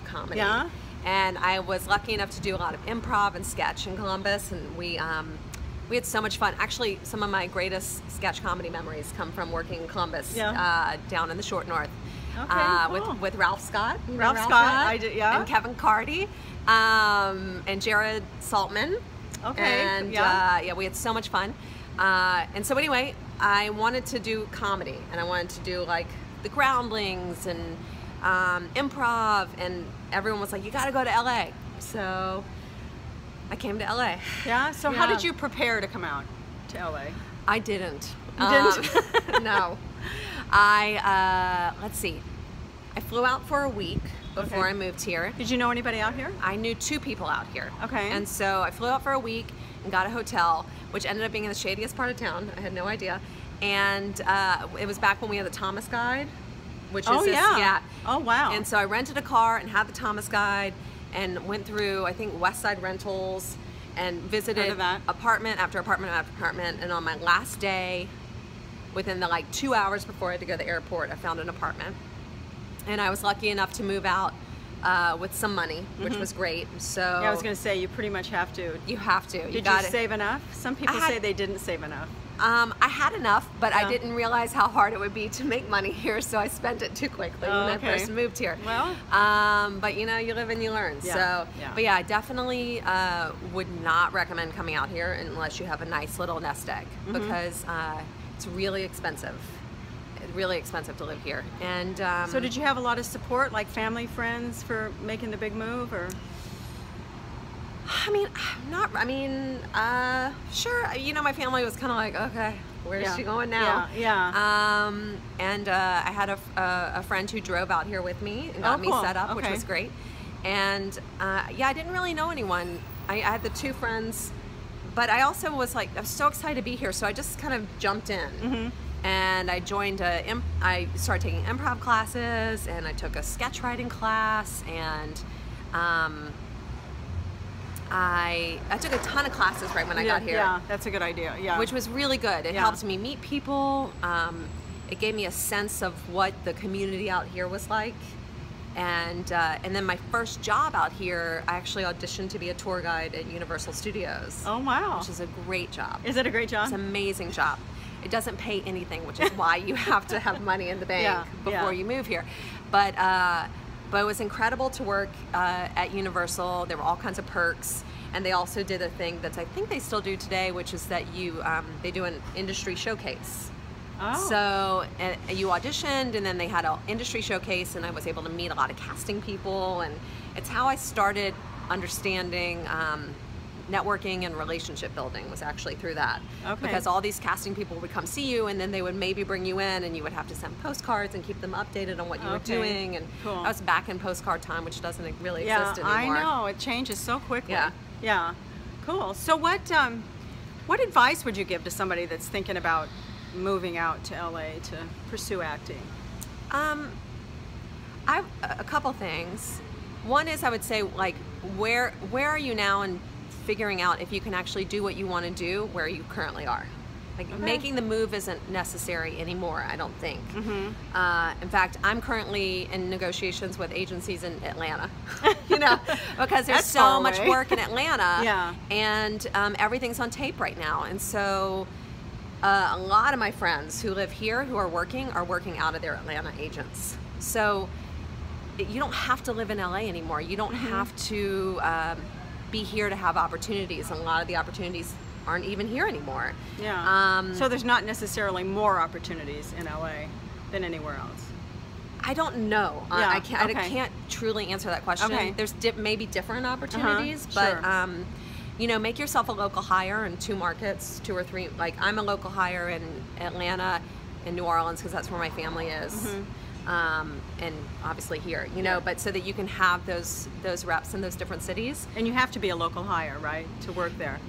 comedy. Yeah. And I was lucky enough to do a lot of improv and sketch in Columbus, and we had so much fun. Actually, some of my greatest sketch comedy memories come from working in Columbus, down in the Short North. Okay, cool. with Ralph Scott. Ralph Scott, I did, yeah. And Kevin Carty, and Jared Saltman. Okay. And we had so much fun. And so anyway, I wanted to do comedy, and I wanted to do like the Groundlings and improv, and everyone was like, you got to go to LA. So I came to LA. Yeah. So how did you prepare to come out to LA? I didn't. You didn't? No. Let's see. I flew out for a week before I moved here. Did you know anybody out here? I knew 2 people out here. Okay. And so I flew out for a week and got a hotel, which ended up being in the shadiest part of town. I had no idea. And it was back when we had the Thomas Guide, which is Oh, wow. And so I rented a car and had the Thomas Guide and went through, I think, West Side Rentals and Heard visited of that. apartment after apartment after apartment. And on my last day, within the like 2 hours before I had to go to the airport, I found an apartment. And I was lucky enough to move out with some money, which was great. So Yeah, I was going to say, you pretty much have to. you have to. Did you gotta, save enough? Some people say they didn't save enough. I had enough, but Yeah. I didn't realize how hard it would be to make money here, so I spent it too quickly when I first moved here. Well. But you know, you live and you learn. Yeah, So, yeah. but yeah, I definitely would not recommend coming out here unless you have a nice little nest egg, because it's really expensive. Really expensive to live here. And So did you have a lot of support, like family, friends, for making the big move, or? Sure. You know, my family was kind of like, okay, where's Yeah. she going now? Yeah. And I had a friend who drove out here with me and got me cool. set up, which Okay. was great. And yeah, I didn't really know anyone. I had the two friends, but I also was like, I was so excited to be here, so I just kind of jumped in. And I joined I started taking improv classes, and I took a sketch writing class, and I took a ton of classes right when I got here. Yeah, that's a good idea. Yeah. Which was really good. It Yeah. helped me meet people. It gave me a sense of what the community out here was like. And then my first job out here, I actually auditioned to be a tour guide at Universal Studios. Oh, wow. Which is a great job. Is it a great job? It's an amazing job. It doesn't pay anything, which is why you have to have money in the bank Yeah, before yeah. you move here. But it was incredible to work at Universal. There were all kinds of perks. And they also did a thing that I think they still do today, which is that they do an industry showcase. Oh. So you auditioned, and then they had an industry showcase, and I was able to meet a lot of casting people, and it's how I started understanding networking and relationship building, was actually through that. Okay. Because all these casting people would come see you, and then they would maybe bring you in, and you would have to send postcards and keep them updated on what you were Okay. doing. And Cool. I was back in postcard time, which doesn't really Yeah, exist anymore. I know. It changes so quickly. Yeah. Yeah. Cool. So what advice would you give to somebody that's thinking about moving out to LA to pursue acting? I've a couple things. One is, I would say, like, where are you now in figuring out if you can actually do what you want to do where you currently are. Like, making the move isn't necessary anymore, I don't think. In fact, I'm currently in negotiations with agencies in Atlanta, you know, because there's That's so far much away. work in Atlanta, Yeah. and everything's on tape right now. And so a lot of my friends who live here who are working out of their Atlanta agents. So you don't have to live in LA anymore. You don't have to be here to have opportunities, and a lot of the opportunities aren't even here anymore. Yeah. So there's not necessarily more opportunities in LA than anywhere else. I don't know. Yeah, I okay. can't truly answer that question. Okay. There's maybe different opportunities, but sure. you know, make yourself a local hire in 2 markets, 2 or 3. Like, I'm a local hire in Atlanta and New Orleans because that's where my family is. And obviously here, you know, but so that you can have those reps in those different cities. And you have to be a local hire, right, to work there?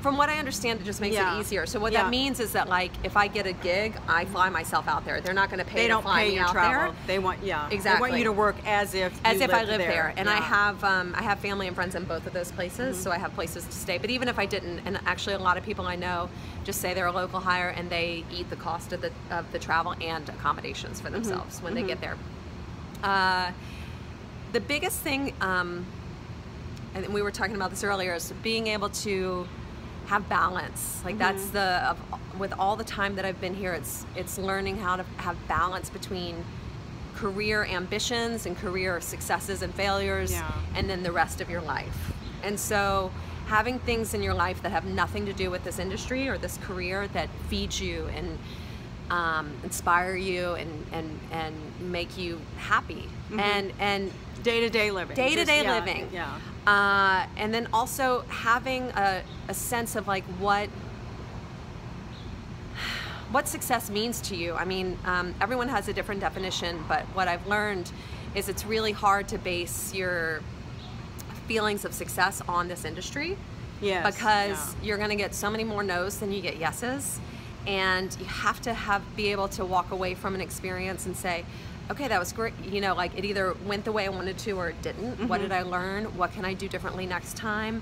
From what I understand, it just makes Yeah. it easier. So what Yeah. that means is that, like, if I get a gig, I fly myself out there. They're not going to pay They to don't fly pay me your out travel. there. They want, They want Exactly. you to work as if you I lived live there. And Yeah. I have family and friends in both of those places, so I have places to stay. But even if I didn't, and actually a lot of people I know just say they're a local hire and they eat the cost of the travel and accommodations for themselves when they get there. The biggest thing, and we were talking about this earlier, is being able to have balance. Like, that's with all the time that I've been here, it's learning how to have balance between career ambitions and career successes and failures, Yeah. and then the rest of your life. And so having things in your life that have nothing to do with this industry or this career that feed you and inspire you and make you happy, and Day-to-day living. day-to-day Just- living. Yeah. And then also having a sense of, like, what success means to you. I mean, everyone has a different definition, but what I've learned is it's really hard to base your feelings of success on this industry. Yes, Because you're going to get so many more no's than you get yeses, and you have to be able to walk away from an experience and say, okay, that was great. You know, like, it either went the way I wanted to or it didn't. What did I learn? What can I do differently next time?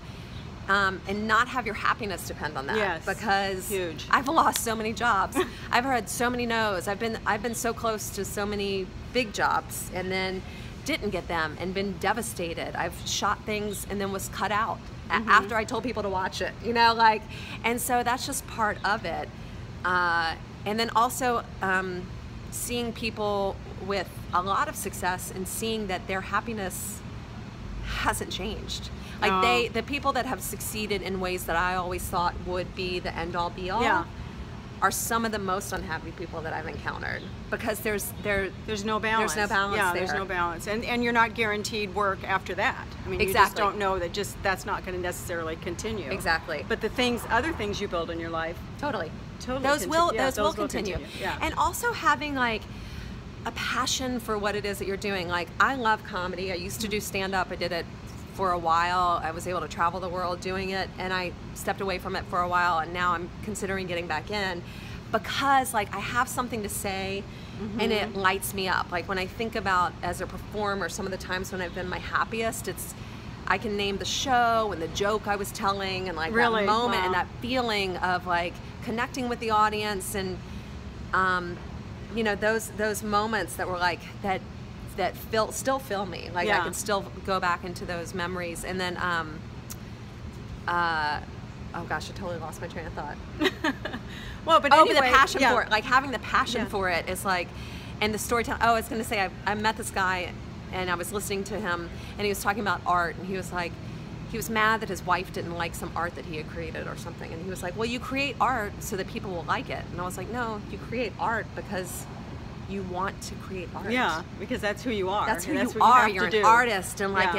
and not have your happiness depend on that. Yes. Because Huge. I've lost so many jobs. I've heard so many no's. I've been so close to so many big jobs and then didn't get them and been devastated. I've shot things and then was cut out after I told people to watch it, you know, like, and so that's just part of it. And then also seeing people with a lot of success and seeing that their happiness hasn't changed. Like the people that have succeeded in ways that I always thought would be the end all be all are some of the most unhappy people that I've encountered, because there's no balance. There's no balance. Yeah, there. there's no balance, and you're not guaranteed work after that. I mean, you just don't know that that's not going to necessarily continue. Exactly. But the other things you build in your life, totally those will continue. Yeah. And also having like a passion for what it is that you're doing. Like, I love comedy. I used to do stand-up. I did it for a while. I was able to travel the world doing it, and I stepped away from it for a while, and now I'm considering getting back in because like I have something to say and it lights me up. Like when I think about as a performer, some of the times when I've been my happiest, I can name the show and the joke I was telling and like really? That moment Wow. and that feeling of like connecting with the audience and you know, those moments that were like that still fill me. Like I can still go back into those memories. And then oh gosh, I totally lost my train of thought. Well, but but anyway, the passion for it, like having the passion for it is like, and the storytelling. Oh, I was going to say, I met this guy and I was listening to him and he was talking about art, and he was like, he was mad that his wife didn't like some art that he had created or something. And he was like, well, you create art so that people will like it. And I was like, no, you create art because you want to create art. Yeah, because that's who you are. That's who that's you what are. You You're have an to do. artist, and like,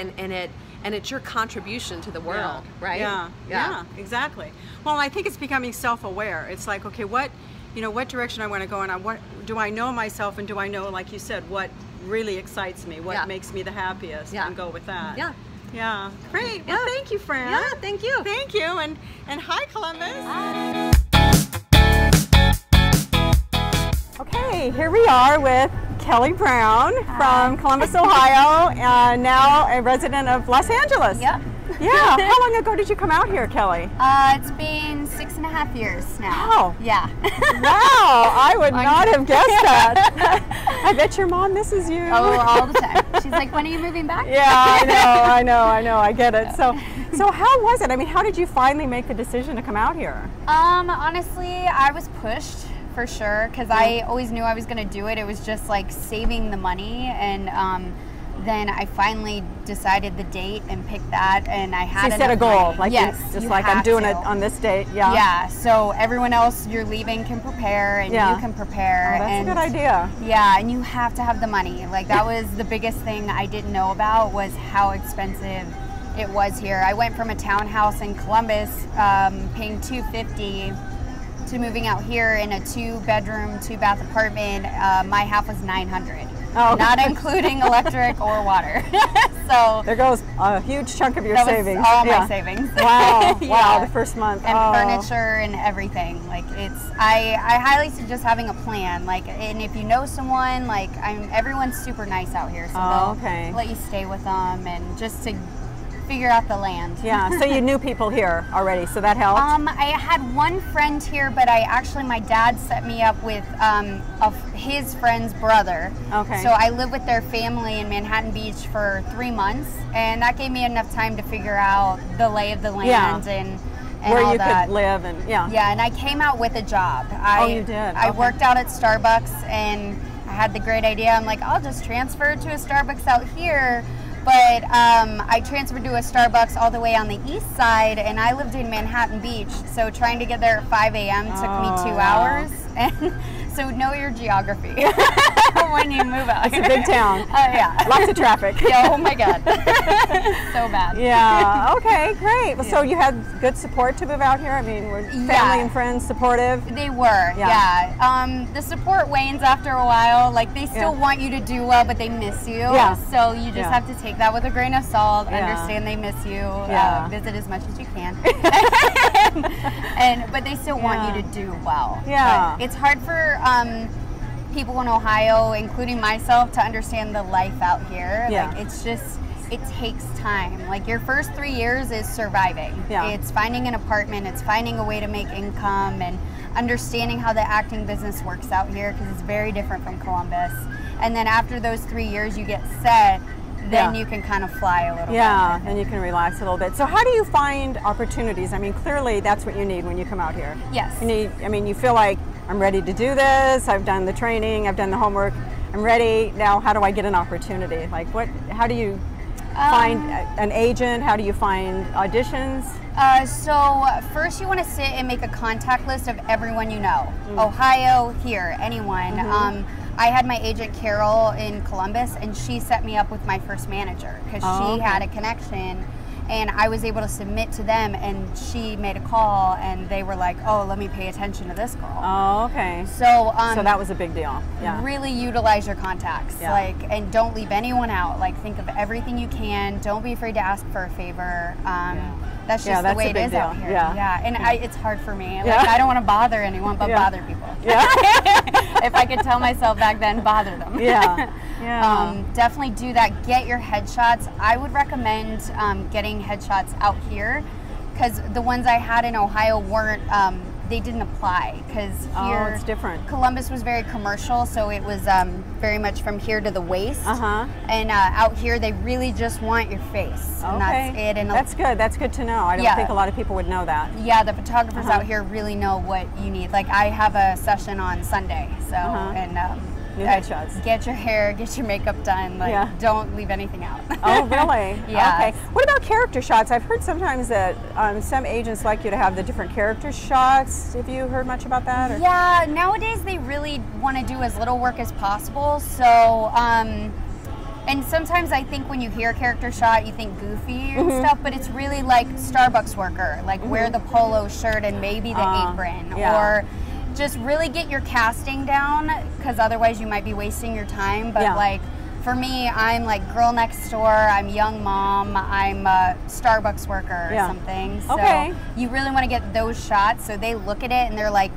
and it's your contribution to the world, right? Yeah, exactly. Well, I think it's becoming self-aware. It's like, okay, what direction I want to go in. What do I know myself, and do I know, like you said, what really excites me, what makes me the happiest, and go with that. Yeah. Yeah. Great. Well, thank you, Fran. Yeah, thank you. Thank you, and hi, Columbus. Hi. Okay, here we are with Kelly Brown from Columbus, Ohio, and now a resident of Los Angeles. Yep. Yeah. How long ago did you come out here, Kelly? It's been 6.5 years now. Oh. Yeah. Wow, I would not have guessed that. I bet your mom misses you. Oh, all the time. She's like, when are you moving back? Yeah, I know, I get it. So how was it? I mean, how did you finally make the decision to come out here? Honestly, I was pushed for sure, because I always knew I was going to do it. It was just like saving the money, and then I finally decided the date and picked that, and I had set a goal, money. like yes, just like I'm doing it on this date. Yeah. Yeah. So everyone else you're leaving can prepare, and you can prepare. Oh, that's and a good idea. Yeah, and you have to have the money. Like that was the biggest thing I didn't know about, was how expensive it was here. I went from a townhouse in Columbus, paying $250, to moving out here in a 2-bedroom, 2-bath apartment. My half was $900. Oh. Not including electric or water. So there goes a huge chunk of your savings. All my savings. Wow. Wow, the first month. And furniture and everything. Like I highly suggest having a plan. Like, and if you know someone, like everyone's super nice out here. So they'll let you stay with them, and just to figure out the land. Yeah, so you knew people here already, so that helped? I had one friend here, but my dad set me up with his friend's brother. Okay. So I lived with their family in Manhattan Beach for 3 months, and that gave me enough time to figure out the lay of the land and where all you that. could live and Yeah, and I came out with a job. You did? I worked out at Starbucks, and I had the great idea. I'm like, I'll just transfer to a Starbucks out here. But I transferred to a Starbucks all the way on the east side, and I lived in Manhattan Beach, so trying to get there at 5 a.m. took me 2 hours. And so know your geography when you move out. It's a big town. Yeah. Lots of traffic. Yeah, oh my God. So bad. Yeah, okay, great. So you had good support to move out here? I mean, were family and friends supportive? They were, yeah. The support wanes after a while. Like, they still want you to do well, but they miss you. Yeah. So you just have to take that with a grain of salt, understand they miss you, visit as much as you can. But they still want you to do well. Yeah. But it's hard for people in Ohio, including myself, to understand the life out here. Yeah. Like, it's just it takes time. Like your first 3 years is surviving. Yeah. It's finding an apartment, it's finding a way to make income and understanding how the acting business works out here because it's very different from Columbus. And then after those 3 years you get set, then you can kind of fly a little bit. Yeah, and you can relax a little bit. So how do you find opportunities? I mean, clearly that's what you need when you come out here. Yes. You need, I mean, you feel like, I'm ready to do this, I've done the training, I've done the homework, I'm ready, now how do I get an opportunity? Like how do you find an agent? How do you find auditions? So first you want to sit and make a contact list of everyone you know. Ohio, here, anyone. I had my agent Carol in Columbus, and she set me up with my first manager because she had a connection, and I was able to submit to them, and she made a call, and they were like, oh, let me pay attention to this girl. Oh, okay. So that was a big deal. Yeah. Really utilize your contacts, like, and don't leave anyone out. Like, think of everything you can. Don't be afraid to ask for a favor. That's just the way it is out here. Yeah. And it's hard for me. Like, I don't want to bother anyone, but bother people. Yeah. If I could tell myself back then, bother them. Definitely do that. Get your headshots. I would recommend getting headshots out here because the ones I had in Ohio weren't. They didn't apply because here it's different. Columbus was very commercial, so it was very much from here to the waist. And out here, they really just want your face, and that's it. And that's good. That's good to know. I don't think a lot of people would know that. Yeah, the photographers out here really know what you need. Like I have a session on Sunday, so and. New headshots. Get your hair, get your makeup done. Like, don't leave anything out. Oh, really? Yeah. Okay. What about character shots? I've heard sometimes that some agents like you to have the different character shots. Have you heard much about that? Or? Yeah, nowadays they really want to do as little work as possible. So, and sometimes I think when you hear a character shot, you think goofy and stuff, but it's really like Starbucks worker, like wear the polo shirt and maybe the apron, or just really get your casting down, because otherwise you might be wasting your time. But like for me, I'm like girl next door, I'm young mom, I'm a Starbucks worker or something. So you really want to get those shots so they look at it and they're like,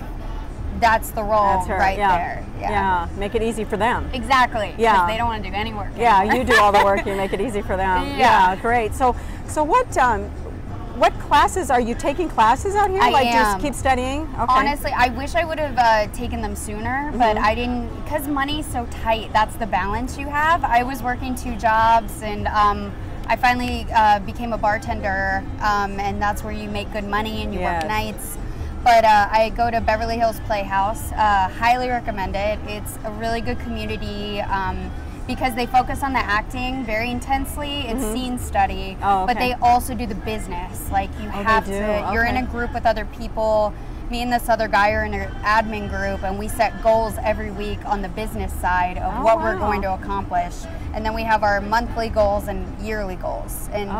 that's the role right there. Yeah, make it easy for them. Exactly. Yeah. They don't want to do any work. Yeah, you do all the work, you make it easy for them. Yeah, great. So what classes are you taking? Classes out here? I am. Just keep studying? Okay. Honestly, I wish I would have taken them sooner, but I didn't, because money's so tight. That's the balance you have. I was working 2 jobs, and I finally became a bartender, and that's where you make good money and you work nights. But I go to Beverly Hills Playhouse. Highly recommend it. It's a really good community. Because they focus on the acting very intensely. It's scene study, but they also do the business. Like you have to, you're in a group with other people. Me and this other guy are in an admin group, and we set goals every week on the business side of what we're going to accomplish. And then we have our monthly goals and yearly goals. And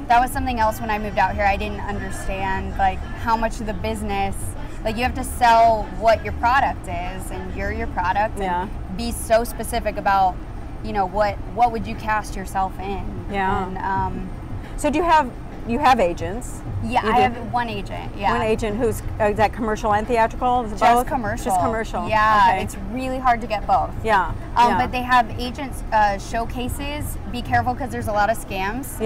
that was something else when I moved out here. I didn't understand like how much of the business, like you have to sell what your product is, and you're your product, and be so specific about, you know, what would you cast yourself in? And, so do you have agents? Yeah, I have one agent. Yeah, one agent who's is that commercial and theatrical? Just both? commercial. Just commercial. Yeah, it's really hard to get both. Yeah. But they have agents showcases. Be careful because there's a lot of scams.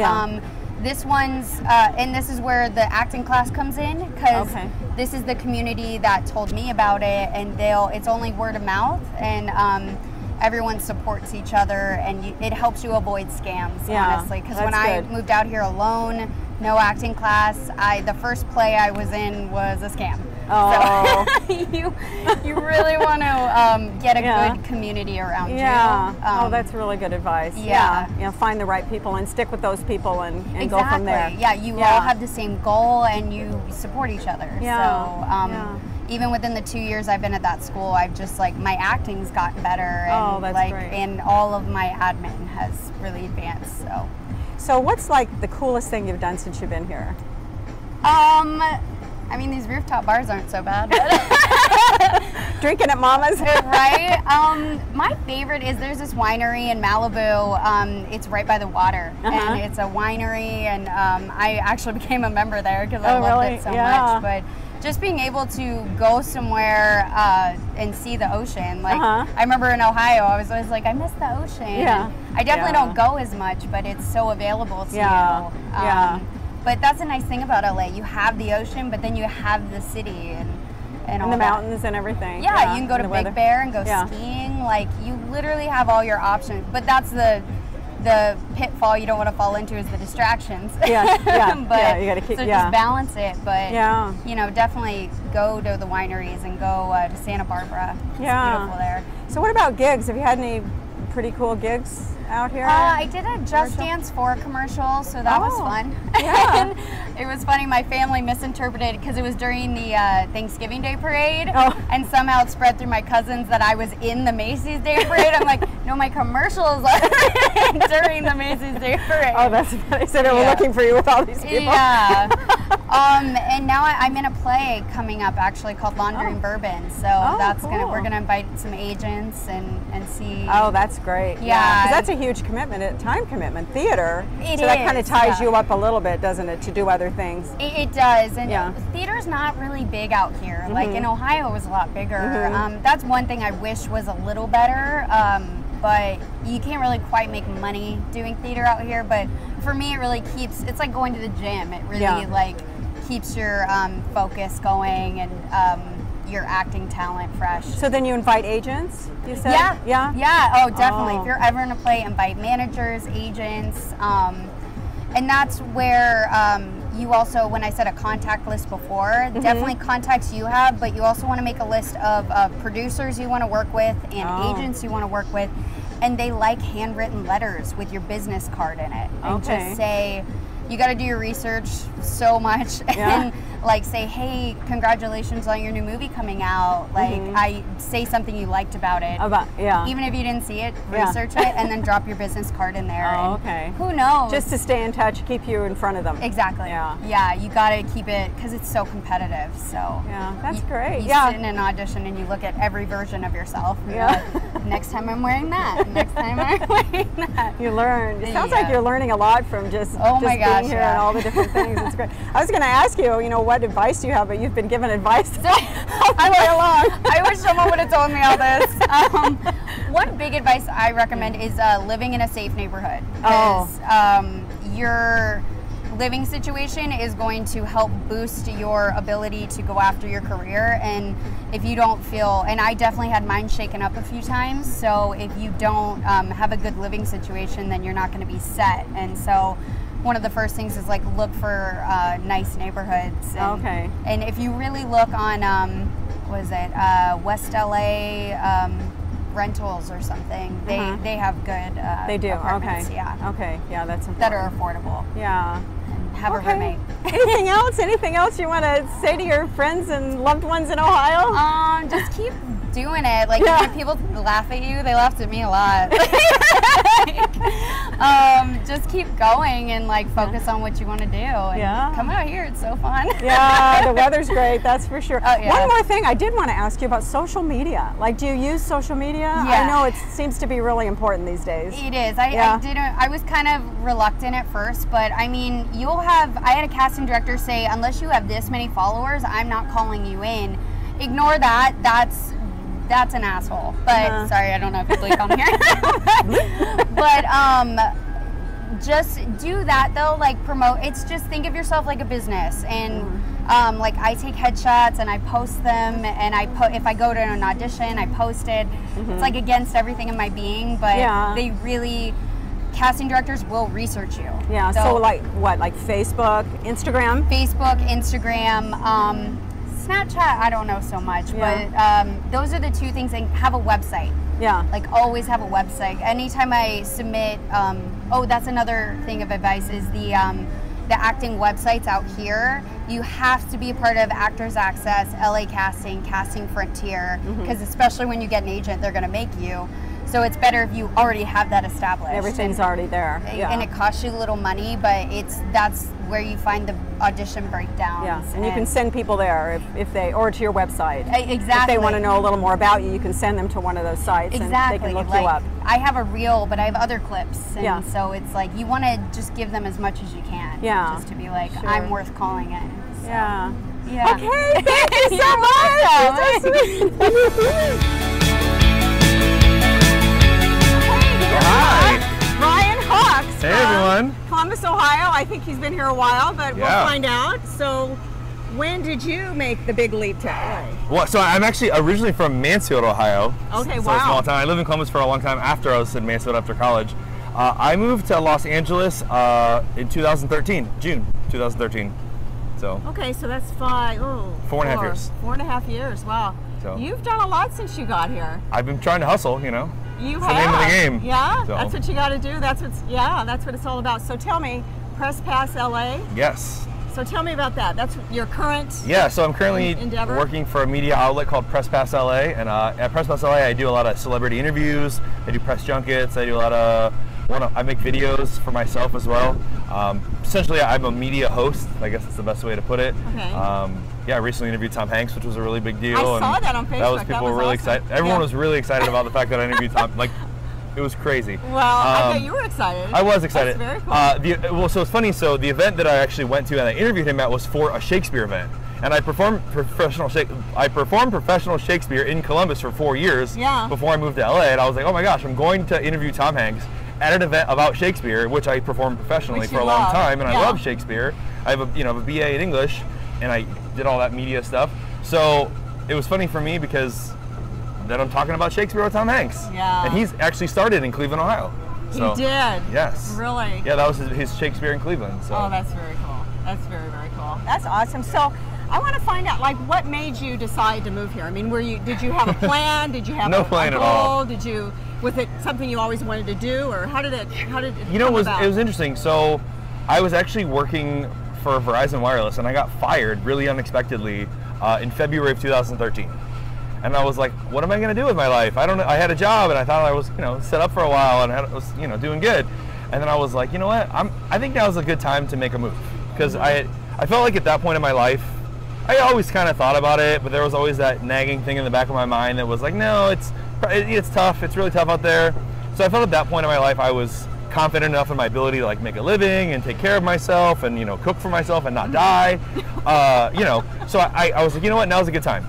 This one's and this is where the acting class comes in, because this is the community that told me about it, and it's only word of mouth, and everyone supports each other, and it helps you avoid scams, honestly. Because when I moved out here alone, no acting class, the first play I was in was a scam. So you really want to get a good community around you. That's really good advice. Find the right people and stick with those people and go from there. Yeah, you all have the same goal and you support each other. So even within the 2 years I've been at that school, I've just like my acting's gotten better, and great. And all of my admin has really advanced. So what's like the coolest thing you've done since you've been here? I mean, these rooftop bars aren't so bad. Drinking at Mama's. Right? My favorite is there's this winery in Malibu. It's right by the water, and it's a winery, and I actually became a member there because I loved it so much. But just being able to go somewhere and see the ocean. Like I remember in Ohio, I was always like, I miss the ocean. And I definitely don't go as much, but it's so available to Yeah. you. Yeah. But that's a nice thing about LA. You have the ocean, but then you have the city and all the that. mountains and everything. Yeah, you can go and to the Big weather. Bear and go Yeah. skiing. Like, you literally have all your options. But that's the pitfall you don't want to fall into, is the distractions. Yeah, yeah, But, yeah, you gotta keep- so yeah. just balance it. But, Yeah. you know, definitely go to the wineries and go to Santa Barbara. It's Yeah. beautiful there. So what about gigs? Have you had any pretty cool gigs out here? I did a Just Commercial? Dance 4 commercial, so that was Oh, fun. yeah. And it was funny, my family misinterpreted it because it was during the Thanksgiving Day Parade, Oh. and somehow it spread through my cousins that I was in the Macy's Day Parade. I'm like, no, my commercial is during the Macy's Day Parade. Oh, that's funny. So they were Yeah. looking for you with all these people. Yeah. And now I'm in a play coming up actually called Laundry and Bourbon. So that's cool. we're gonna invite some agents and see. Oh, that's great. Yeah. Because that's a huge commitment, a time commitment. Theater. It so that kind of is, ties yeah. you up a little bit, doesn't it, to do other things? It does, and Yeah. theater's not really big out here. Like in Ohio, it was a lot bigger. That's one thing I wish was a little better, but you can't really quite make money doing theater out here. But for me, it really keeps. It's like going to the gym. It really Yeah. like keeps your focus going and your acting talent fresh. So then you invite agents, you said? Yeah, Yeah? yeah. Oh, definitely. Oh. If you're ever in a play, invite managers, agents, and that's where you also, when I said a contact list before, definitely contacts you have, but you also want to make a list of producers you want to work with and agents you want to work with, and they like handwritten letters with your business card in it, and Okay. just say. You got to do your research so much, Yeah. and like say, hey, congratulations on your new movie coming out. Like, I say something you liked about it. Yeah. Even if you didn't see it, Yeah. research it, and then drop your business card in there. Oh, and okay. Who knows? Just to stay in touch, keep you in front of them. exactly. Yeah. Yeah, you got to keep it because it's so competitive. So Yeah, that's you, great. You Yeah. sit in an audition and you look at every version of yourself. And Yeah. you're like, next time I'm wearing that. Next time I'm wearing that. You learn. It sounds like Yeah. you're learning a lot from just, Oh just my being gosh, here yeah. and all the different things. It's great. I was going to ask you, what advice do you have, but you've been given advice all the way along. I wish someone would have told me all this. One big advice I recommend is living in a safe neighborhood. Because your living situation is going to help boost your ability to go after your career. And if you don't feel, and I definitely had mine shaken up a few times, so if you don't have a good living situation, then you're not going to be set. And so one of the first things is like look for nice neighborhoods. And, Okay. And if you really look on, what is it, West LA rentals or something, they have good They do. apartments, Okay. yeah, Okay. Yeah, that's important. that are affordable. Yeah. Have a roommate. Anything else? Anything else you want to say to your friends and loved ones in Ohio? Just keep doing it. Like, Yeah. when people laugh at you, they laughed at me a lot. Just keep going and like focus on what you want to do. And Yeah. come out here; it's so fun. Yeah, the weather's great, that's for sure. Oh, yeah. One more thing, I did want to ask you about social media. Like, do you use social media? Yeah. I know it seems to be really important these days. It is. Yeah. I was kind of reluctant at first, but I mean, I had a casting director say, unless you have this many followers, I'm not calling you in. Ignore that. That's an asshole. But sorry, I don't know if it's leak on here. But just do that though. Like, promote. It's just, think of yourself like a business, and like, I take headshots and I post them, and if I go to an audition, I post it. It's like against everything in my being, but they really. Casting directors will research you. Yeah, so like what, like Facebook, Instagram? Facebook, Instagram, Snapchat, I don't know so much, but those are the two things, and have a website. Yeah. Like, always have a website. Anytime I submit, that's another thing of advice is the acting websites out here. You have to be a part of Actors Access, LA Casting, Casting Frontier, because especially when you get an agent, they're gonna make you. So it's better if you already have that established. Everything's already there. Yeah. And it costs you a little money, but that's where you find the audition breakdowns. Yeah, and you can send people there if they, or to your website. Exactly. If they want to know a little more about you, you can send them to one of those sites and they can look you up. I have a reel, but I have other clips, and Yeah. so it's like you want to just give them as much as you can. Yeah. Just to be like, Sure. I'm worth calling in. So, Yeah. Yeah. Okay, thank you so You're much. welcome. You're so sweet. Hi. Hey everyone. Columbus, Ohio. I think he's been here a while, but we'll Yeah. find out. So, when did you make the big leap to LA? Well, so I'm actually originally from Mansfield, Ohio. Okay, so wow. a small town. I lived in Columbus for a long time after I was in Mansfield after college. I moved to Los Angeles in 2013, June 2013. So. Okay, so that's 4.5 years. 4.5 years. Wow. So. You've done a lot since you got here. I've been trying to hustle, you know. You it's have. the name of the game. Yeah, So. that's what you got to do. That's what it's all about. So tell me, Press Pass LA. Yes. So tell me about that. That's your current. Yeah, so I'm currently endeavor? working for a media outlet called Press Pass LA, and at Press Pass LA, I do a lot of celebrity interviews. I do press junkets. I do a lot of. I make videos for myself as well. Essentially, I'm a media host. I guess that's the best way to put it. Okay. Yeah, I recently interviewed Tom Hanks, which was a really big deal. I saw that on Facebook. That was people were really awesome. excited. Everyone Yeah. was really excited about the fact that I interviewed Tom. Like, it was crazy. Well, I bet you were excited. I was excited. That's very cool. Well, so it's funny. So the event that I actually went to and I interviewed him at was for a Shakespeare event, and I performed professional Shakespeare in Columbus for 4 years before I moved to LA. And I was like, oh my gosh, I'm going to interview Tom Hanks at an event about Shakespeare, which I performed professionally for a long time, and I love Shakespeare. I have a BA in English, and I did all that media stuff. So it was funny for me because then I'm talking about Shakespeare with Tom Hanks. Yeah. And he's actually started in Cleveland, Ohio. So, he did. Yes. Really? Yeah, that was his Shakespeare in Cleveland. So. Oh, that's very cool. That's very, very cool. That's awesome. So I want to find out, like, what made you decide to move here? I mean, did you have a plan? Did you have No a plan goal? at all. Was it something you always wanted to do, or how did it You know, come it about? was interesting. So I was actually working for Verizon Wireless, and I got fired really unexpectedly in February of 2013. And I was like, what am I going to do with my life? I don't know. I had a job, and I thought I was, set up for a while, and was, doing good. And then I was like, you know what? I think now's a good time to make a move, because I felt like at that point in my life, I always kind of thought about it, but there was always that nagging thing in the back of my mind that was like, no, it's tough. It's really tough out there. So I felt at that point in my life I was confident enough in my ability to like make a living and take care of myself and cook for myself and not die. So I was like, you know what? Now's a good time.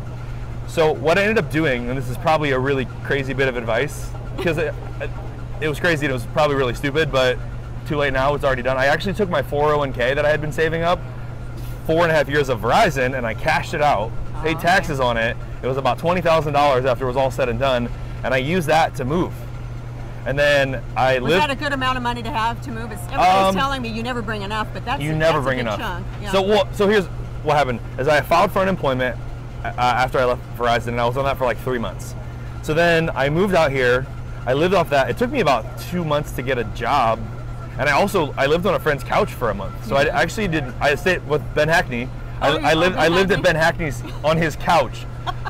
So what I ended up doing, and this is probably a really crazy bit of advice, because it was crazy and it was probably really stupid, but too late now. It's already done. I actually took my 401k that I had been saving up, 4.5 years of Verizon, and I cashed it out, paid taxes on it. It was about $20,000 after it was all said and done, and I used that to move. And then Was that a good amount of money to have to move? Everybody's telling me you never bring enough, but that's you never bring a good enough. Chunk. Yeah. So here's what happened: is I filed for unemployment after I left Verizon, and I was on that for like 3 months. So then I moved out here. I lived off that. It took me about 2 months to get a job. And I lived on a friend's couch for a month. So I stayed with Ben Hackney. I lived at Ben Hackney's on his couch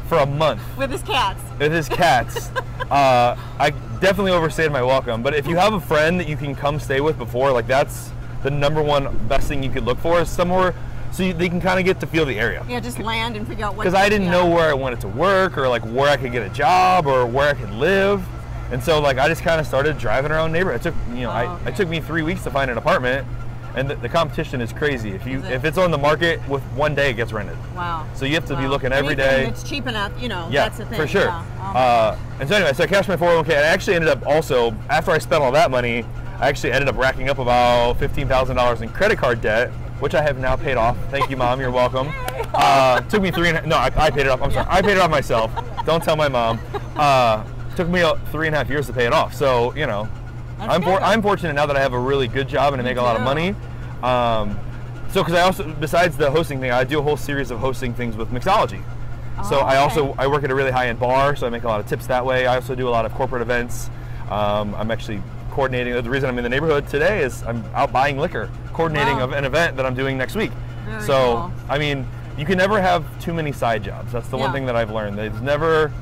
for a month. With his cats. With his cats. I definitely overstayed my welcome. But if you have a friend that you can come stay with before, like that's the number one best thing you could look for, is somewhere so they can kind of get to feel the area. Yeah, just land and figure out what. Because I didn't know where I wanted to work, or like where I could get a job, or where I could live. And so like I just kind of started driving around neighborhood. It took it took me 3 weeks to find an apartment, and the competition is crazy. If it's on the market with 1 day, it gets rented. Wow. So you have to be looking every day. It's cheap enough, Yeah, that's the thing. for sure. Yeah. And so anyway, so I cashed my 401k, and I actually ended up also, after I spent all that money, I actually ended up racking up about $15,000 in credit card debt, which I have now paid off. Thank you, Mom. You're welcome. Took me I paid it off. I'm sorry. I paid it off myself. Don't tell my mom. Took me 3.5 years to pay it off. So, I'm fortunate now that I have a really good job and I make a lot of money. So, because I also, besides the hosting thing, I do a whole series of hosting things with mixology. So I work at a really high-end bar, so I make a lot of tips that way. I also do a lot of corporate events. I'm actually coordinating. The reason I'm in the neighborhood today is I'm out buying liquor, coordinating an event that I'm doing next week. Very so, cool. I mean, you can never have too many side jobs. That's the one thing that I've learned. There's never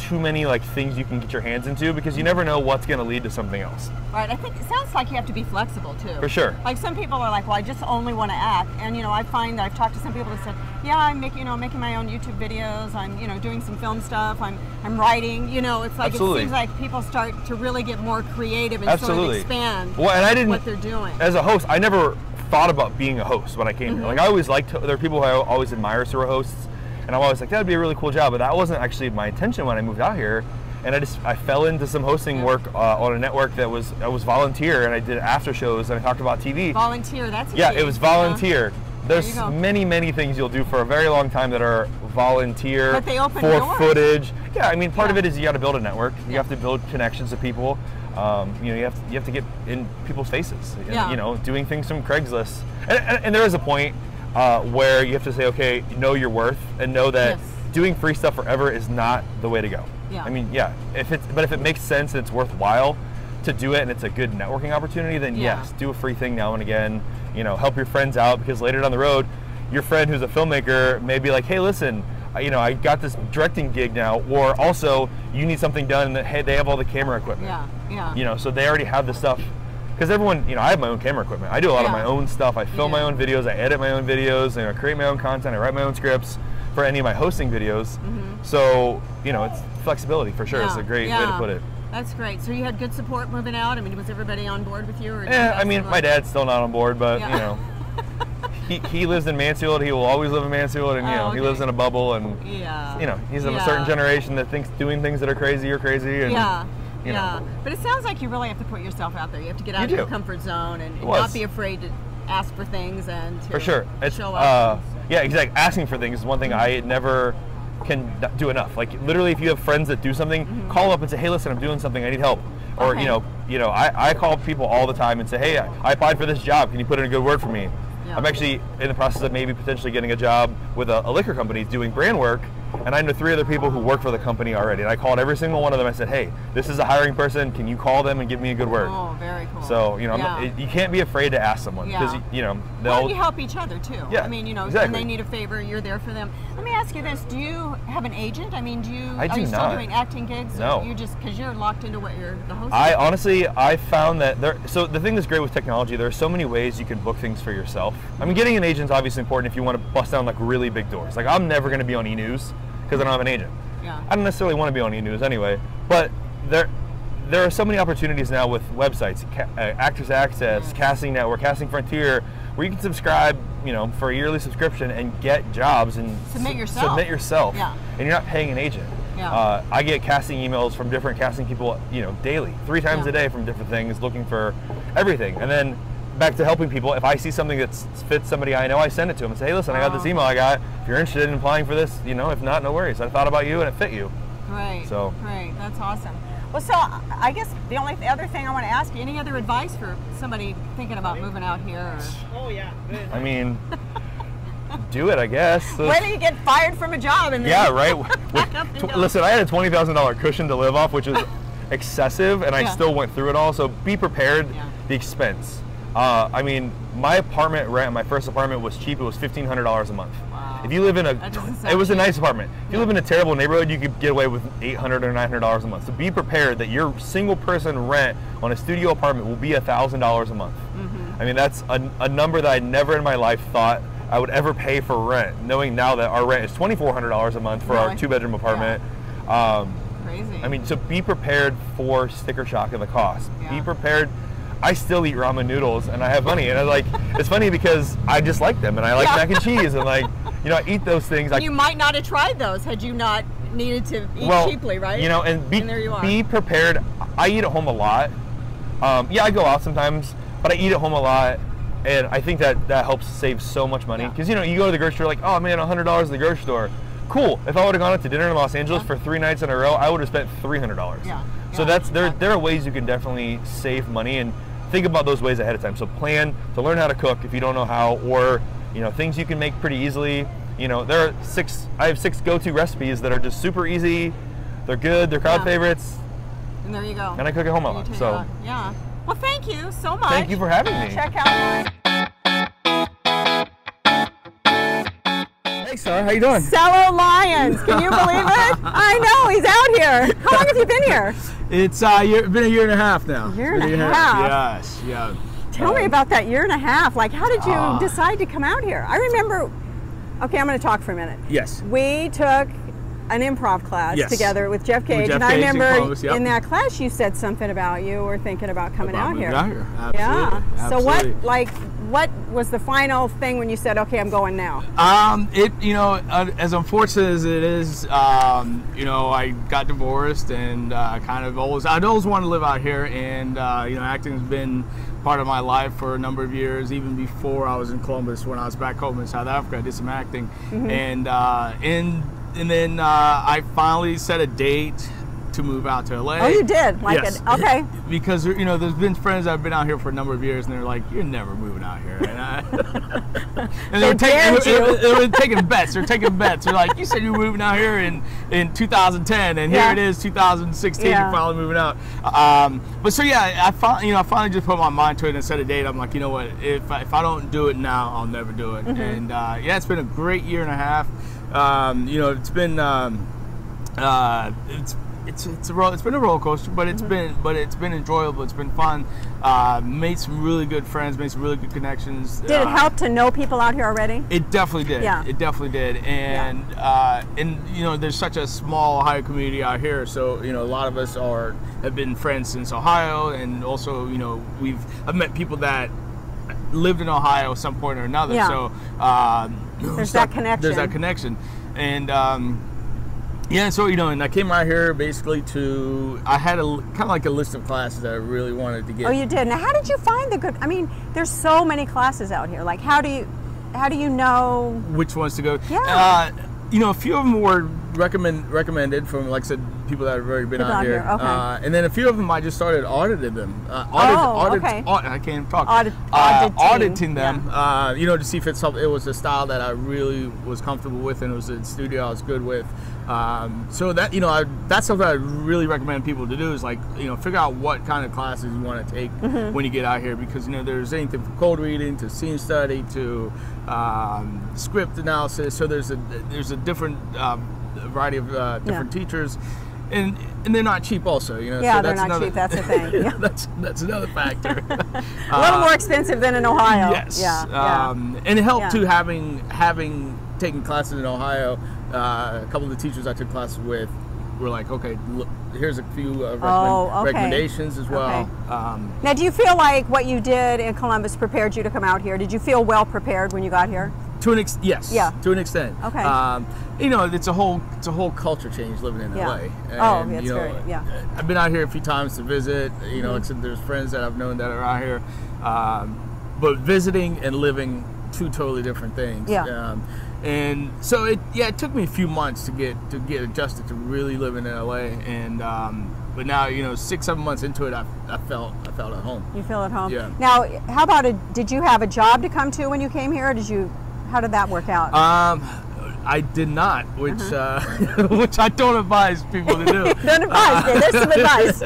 too many like things you can get your hands into, because you never know what's going to lead to something else. Right. I think it sounds like you have to be flexible too. For sure. Like some people are like, well, I just only want to act, and I find that I've talked to some people that said, yeah, I'm making my own YouTube videos. I'm doing some film stuff. I'm writing. It's like Absolutely. It seems like people start to really get more creative and sort of expand what they're doing. As a host, I never thought about being a host when I came here. Like I always liked. There are people who I always admire who are hosts. And I'm always like, that'd be a really cool job, but that wasn't actually my intention when I moved out here. and I fell into some hosting work on a network that was, I was volunteer, and I did after shows, and I talked about TV. Volunteer, that's yeah, key. it was volunteer. There's There you go. many things you'll do for a very long time that are volunteer But they open for doors. footage. Yeah, I mean, part of Yeah. it is you got to build a network. You have to build connections to people. You know, you have to get in people's faces. Yeah. You know, doing things from Craigslist, and there is a point where you have to say, okay, know your worth, and know that Yes. doing free stuff forever is not the way to go. Yeah. I mean, yeah, if it makes sense and it's worthwhile to do it, and it's a good networking opportunity, then Yeah. yes, do a free thing now and again. You know, help your friends out, because later down the road, your friend who's a filmmaker may be like, hey, listen, you know, I got this directing gig now, or also you need something done, that, hey, they have all the camera equipment. Yeah. You know, so they already have the stuff. Because everyone, you know, I have my own camera equipment. I do a lot of Yeah. my own stuff. I film my Yeah. own videos. I edit my own videos. And I create my own content. I write my own scripts for any of my hosting videos. So, you know, it's flexibility for sure. It's a great way to put it. That's great. So you had good support moving out? I mean, was everybody on board with you? Or I mean, my dad's still not on board, but, Yeah. you know, he lives in Mansfield. He will always live in Mansfield, and, you know, he lives in a bubble, and, Yeah. you know, he's of a Yeah. certain generation that thinks doing things that are crazy are crazy. And, Yeah. you know. But it sounds like you really have to put yourself out there. You have to get out You of your do. comfort zone and was. not be afraid to ask for things and to For sure. It's, show up. yeah, exactly. Asking for things is one thing I never can do enough. Like, literally, if you have friends that do something, call up and say, hey, listen, I'm doing something, I need help. Or, Okay. you know, I call people all the time and say, hey, I applied for this job, can you put in a good word for me? Yeah. I'm actually in the process of maybe potentially getting a job with a liquor company doing brand work, and I know 3 other people who work for the company already. And I called every single one of them. I said, hey, this is a hiring person. Can you call them and give me a good word? Oh, very cool. So, you know, Yeah. you can't be afraid to ask someone, because, Yeah. you know, Well, they'll... you help each other too. Yeah, I mean, you know, exactly. when they need a favor, you're there for them. Let me ask you this: do you have an agent? I mean, I are do you still not. doing acting gigs? No. Or you just because you're locked into what you're the host. I honestly, I found that so the thing that's great with technology, there are so many ways you can book things for yourself. I mean, getting an agent's obviously important if you want to bust down like really big doors. Like, I'm never going to be on E-News because I don't have an agent. Yeah. I don't necessarily want to be on E-News anyway, but there are so many opportunities now with websites, Actors Access, Casting Network, Casting Frontier, where you can subscribe, you know, for a yearly subscription and get jobs and Submit yourself. Submit yourself. Yeah. And you're not paying an agent. Yeah. I get casting emails from different casting people, you know, daily, 3 times Yeah. a day from different things, looking for everything. And then back to helping people. If I see something that fits somebody I know, I send it to them and say, hey, listen, I got this email I got. If you're interested in applying for this, you know, if not, no worries. I thought about you and it fit you. Great. So. Great. That's awesome. Well, so I guess the other thing I want to ask you: any other advice for somebody thinking about moving out here? Or... Oh yeah. Good. I mean, do it, I guess. When do you get fired from a job and then Yeah, right. back up and go? Listen, I had a $20,000 cushion to live off, which is excessive, and I Yeah. still went through it all. So be prepared. Yeah. The expense. I mean, my apartment rent, my first apartment was cheap. It was $1,500 a month. Wow. If you live in That doesn't sound it was a cheap. nice apartment. If you live in a terrible neighborhood, you could get away with $800 or $900 a month. So be prepared that your single person rent on a studio apartment will be $1,000 a month. I mean, that's a number that I never in my life thought I would ever pay for rent, knowing now that our rent is $2,400 a month for our Really? 2-bedroom apartment. Crazy. I mean, so be prepared for sticker shock and the cost. Yeah. Be prepared. I still eat ramen noodles and I have money, and I like. It's funny because I just like them, and I like Yeah. mac and cheese, and like, you know, I eat those things. you might not have tried those had you not needed to eat cheaply, right? You know, and there you are. be prepared. I eat at home a lot. Yeah, I go out sometimes, but I eat at home a lot, and I think that helps save so much money. Yeah. Because you know, you go to the grocery store, like, oh man, $100 at the grocery store. Cool. If I would have gone out to dinner in Los Angeles for 3 nights in a row, I would have spent $300. Yeah. So Yeah. there are ways you can definitely save money, and think about those ways ahead of time. So plan to learn how to cook if you don't know how, or you know, things you can make pretty easily. You know, I have 6 go-to recipes that are just super easy. They're good. They're crowd Yeah. favorites, And there you go. and I cook at home a You lot. take it So out. Yeah. Well, thank you so much. thank you for having me. Check out Hey, Sarah, how you doing? Cello Lions, can you believe it? I know, he's out here. How long have you been here? It's been a year and a half now. Year It's been and a a year half. Yes, yeah. Tell me about that year and a half. Like, how did you decide to come out here? I remember, okay, I'm going to talk for a minute. Yes. We took an improv class Yes. together with Jeff Cage, Jeff and I Cage in remember Columbus, yep. in that class you said something about you were thinking about coming out Moving here. out here. Absolutely. Yeah. So Absolutely. what, like, what was the final thing when you said, okay, I'm going now? As unfortunate as it is, I got divorced and I'd always wanted to live out here, and acting has been part of my life for a number of years, even before I was in Columbus. When I was back home in South Africa, I did some acting, and then I finally set a date to move out to LA. Oh, you did? Yes. Okay. Because there's been friends that have been out here for a number of years, and they're like, "You're never moving out here." And they were taking bets. They're taking bets. They're like, "You said you were moving out here in 2010, and here it is, 2016. You're finally moving out." I finally just put my mind to it and set a date. I'm like, you know what? If I don't do it now, I'll never do it. And it's been a great year and a half. It's been it's been a roller coaster, but it's been enjoyable. It's been fun. Made some really good friends, made some really good connections. Did it help to know people out here already? It definitely did. Yeah. It definitely did. And there's such a small Ohio community out here, so a lot of us have been friends since Ohio, and also I've met people that lived in Ohio at some point or another. Yeah. So there's that connection. There's that connection, and. And I came out here basically I had kind of like a list of classes that I really wanted to get. Oh, you did. Now, how did you find the good? I mean, there's so many classes out here. Like, how do you know which ones to go? Yeah. A few of them were recommended from, like I said, people that have already been out here. Okay. And then a few of them I just started auditing them. Okay. I can't even talk. Auditing them. To see if it was a style that I really was comfortable with, and it was a studio I was good with. So that that's something I really recommend people to do, is figure out what kind of classes you want to take when you get out here, because there's anything from cold reading to scene study to script analysis. So there's a different variety of different teachers, and they're not cheap also. Yeah, so they're not cheap. That's the thing. Yeah. that's another factor. A little more expensive than in Ohio. Yes. Yeah. And it helped too, having taken classes in Ohio. A couple of the teachers I took classes with were like, okay, look, here's a few recommendations as well. Okay. Now, do you feel like what you did in Columbus prepared you to come out here? Did you feel well prepared when you got here? Yes. Yeah. To an extent. Okay. It's a whole culture change living in LA. And, it's very. Yeah. I've been out here a few times to visit. Except there's friends that I've known that are out here, but visiting and living, two totally different things. Yeah. And so it took me a few months to get adjusted to really living in LA, and but now 6-7 months into it, I felt at home. You feel at home. Yeah. Now, how about did you have a job to come to when you came here? Or how did that work out? I did not, which which I don't advise people to do. Don't advise. There's some advice.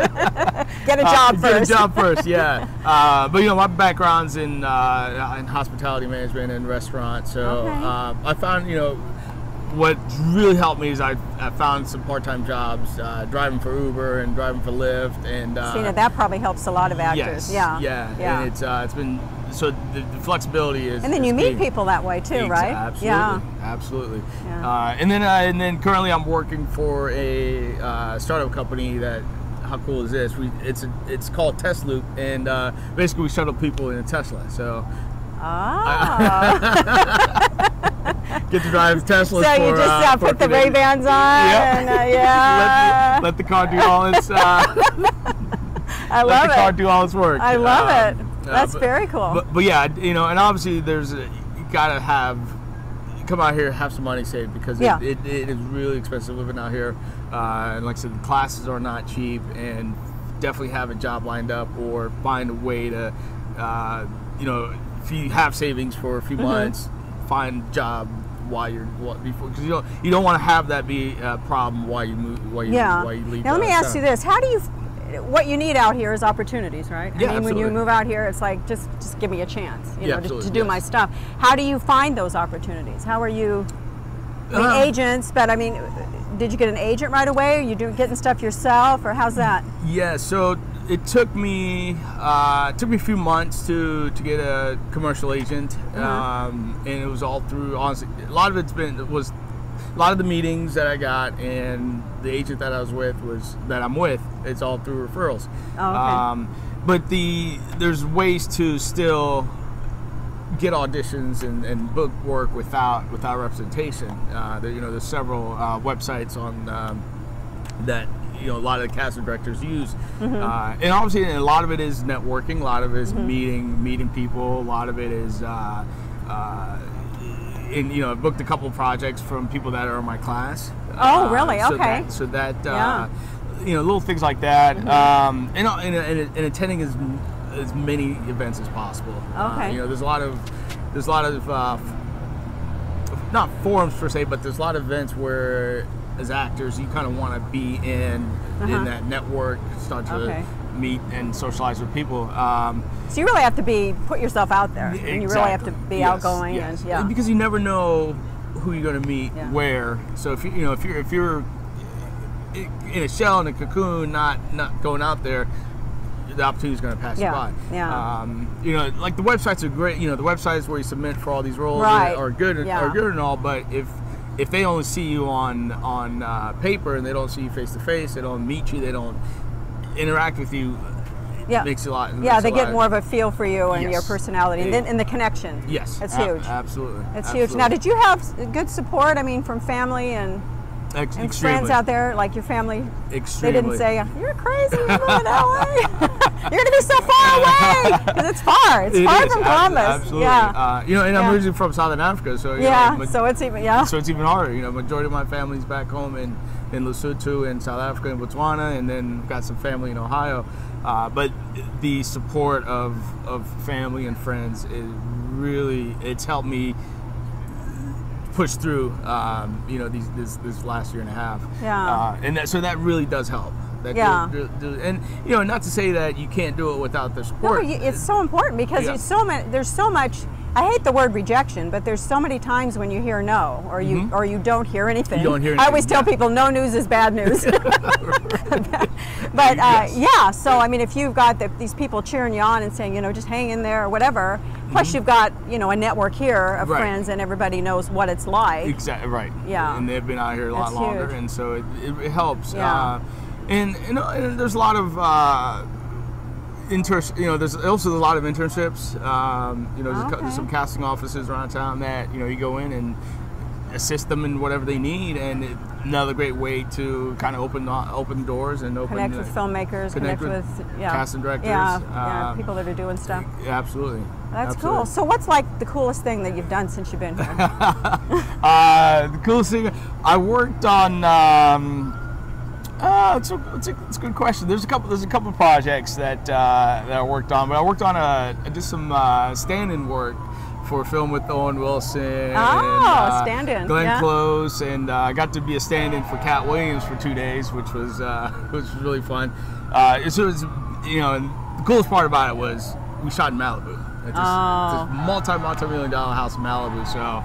Get a job first. Get a job first, yeah. But my background's in hospitality management and restaurants, so I found what really helped me is I found some part-time jobs, driving for Uber and driving for Lyft, and that probably helps a lot of actors. Yes, yeah. And it's been. So the flexibility is. And then you meet people that way too, right? Absolutely, absolutely. Yeah. And then currently I'm working for a startup company that. How cool is this? It's called Test Loop, and basically we shuttle people in a Tesla. So. Get to drive Teslas. So you just put the Ray-Bans on, and let the car do all its. I love it. Let the car do all its work. I love it. That's very cool. But yeah, and obviously you gotta come out here, have some money saved, because it is really expensive living out here. And like I said, the classes are not cheap, and definitely have a job lined up or find a way to, if you have savings for a few months, find a job before, because you don't want to have that be a problem while you move, while you leave. Now let me ask you this: what you need out here is opportunities, right? Yeah, I mean, when you move out here, it's like just give me a chance, to do my stuff. How do you find those opportunities? How are you? Agents, but I mean, did you get an agent right away? Are you getting stuff yourself, or how's that? Yeah, so it took me a few months to get a commercial agent, and it was all through. Honestly, a lot of the meetings that I got, and the agent that I'm with, it's all through referrals. Oh, okay. But there's ways to still get auditions and book work without representation. There's several websites on that a lot of the casting directors use, and obviously a lot of it is networking, a lot of it is meeting people, a lot of it is I've booked a couple projects from people that are in my class. Oh, really? Okay. So that little things like that, and attending as many events as possible. Okay. There's a lot of not forums per se, but there's a lot of events where, as actors, you kind of want to be in that network, start to meet and socialize with people. So you really have to put yourself out there, and you really have to be outgoing, and because you never know who you're going to meet where. So if you're in a shell, in a cocoon, not going out there, the opportunity is going to pass you by. Yeah. Like the websites are great. The websites where you submit for all these roles are good and all, but if they only see you on paper and they don't see you face to face, they don't meet you, they don't interact with you, it makes a lot. They get more of a feel for you and your personality, and the connection. Yes, that's huge. Absolutely, it's huge. Now, did you have good support? I mean, from family and friends out there, like your family? Extremely. They didn't say, "You're crazy, you're going to LA. You're going to be so far away," because it's far. It's far from Columbus. Absolutely. Yeah. And I'm originally from Southern Africa, so so it's even So it's even harder. Majority of my family's back home in Lesotho, in South Africa, and Botswana, and then got some family in Ohio. But the support of family and friends it's helped me push through, this last year and a half. So that really does help. And not to say that you can't do it without the support. No, it's so important because there's so much. I hate the word rejection, but there's so many times when you hear no, or you don't hear anything. You don't hear anything. I always tell people no news is bad news. But so I mean, if you've got these people cheering you on and saying, just hang in there or whatever, plus you've got a network here of friends and everybody knows what it's like. Exactly right. Yeah. And they've been out here a lot longer, huge. and so it helps. Yeah. And there's a lot of there's also a lot of internships. There's some casting offices around town that you go in and assist them in whatever they need, and another great way to kind of open doors and connect with filmmakers, connect with casting directors, people that are doing stuff. Absolutely. That's cool. So what's like the coolest thing that you've done since you've been here? The coolest thing I worked on. It's a good question. There's a couple projects that I worked on, but I did some stand-in work for a film with Owen Wilson. Oh, stand-in. Glenn Close, and I got to be a stand-in for Cat Williams for 2 days, which was really fun. And the coolest part about it was we shot in Malibu. It's this multi-million-dollar house in Malibu. So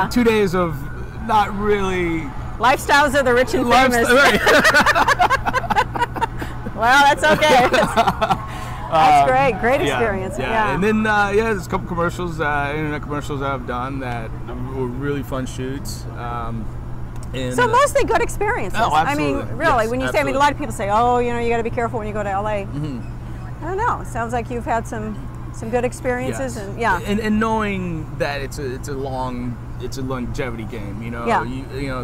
2 days of not really. Lifestyles of the rich and famous. Right. Well, that's okay. That's great. Great experience. Yeah. And then there's a couple commercials, internet commercials that I've done that were really fun shoots. So mostly good experiences. Oh, absolutely. I mean, really, when you say, a lot of people say, oh, you got to be careful when you go to LA. Mm-hmm. I don't know. It sounds like you've had some good experiences, and knowing that it's a longevity game.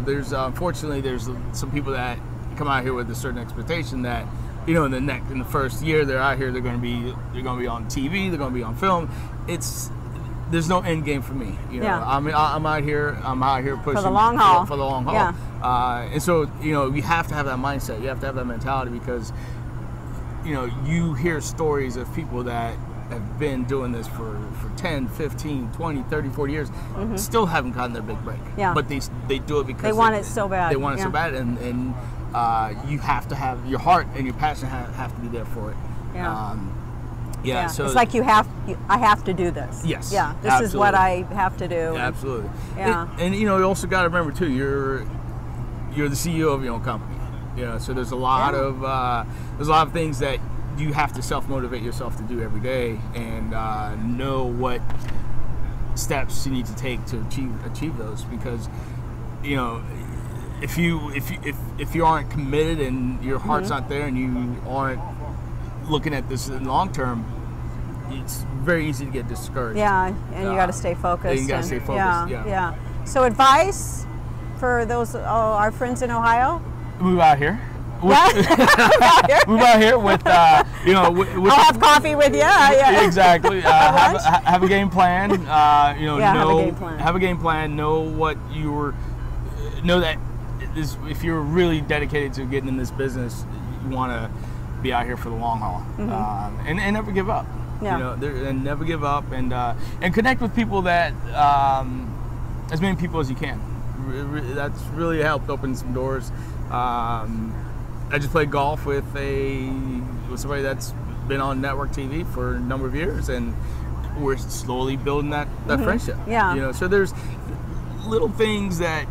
There's unfortunately there's some people that come out here with a certain expectation that in the first year they're out here they're going to be on TV, they're going to be on film. There's no end game for me. I'm out here pushing for the long haul. And so you have to have that mindset. You have to have that mentality because you hear stories of people that have been doing this for 10, 15, 20, 30, 40 years, still haven't gotten their big break. But they do it because they want it so bad. They want it so bad, and you have to have your heart and your passion have to be there for it. So it's like I have to do this. Yes. Yeah. This absolutely. is what I have to do. Absolutely. Yeah. And you also got to remember too, you're the CEO of your own company. So there's a lot of things that you have to self-motivate yourself to do every day, and know what steps you need to take to achieve those. Because if you aren't committed and your heart's not there, and you aren't looking at this in the long term, it's very easy to get discouraged. Yeah, and you got to stay focused. And you got to stay focused. Yeah. So advice for those our friends in Ohio? Move out here. Yeah. Move out here with I'll have coffee with you. Yeah. Exactly. Have a game plan. Have a game plan. Know what know that if you're really dedicated to getting in this business, you want to be out here for the long haul, and never give up. Yeah. And never give up, and connect with people that as many people as you can. That's really helped open some doors. I just played golf with somebody that's been on network TV for a number of years, and we're slowly building that friendship. Yeah. So there's little things that,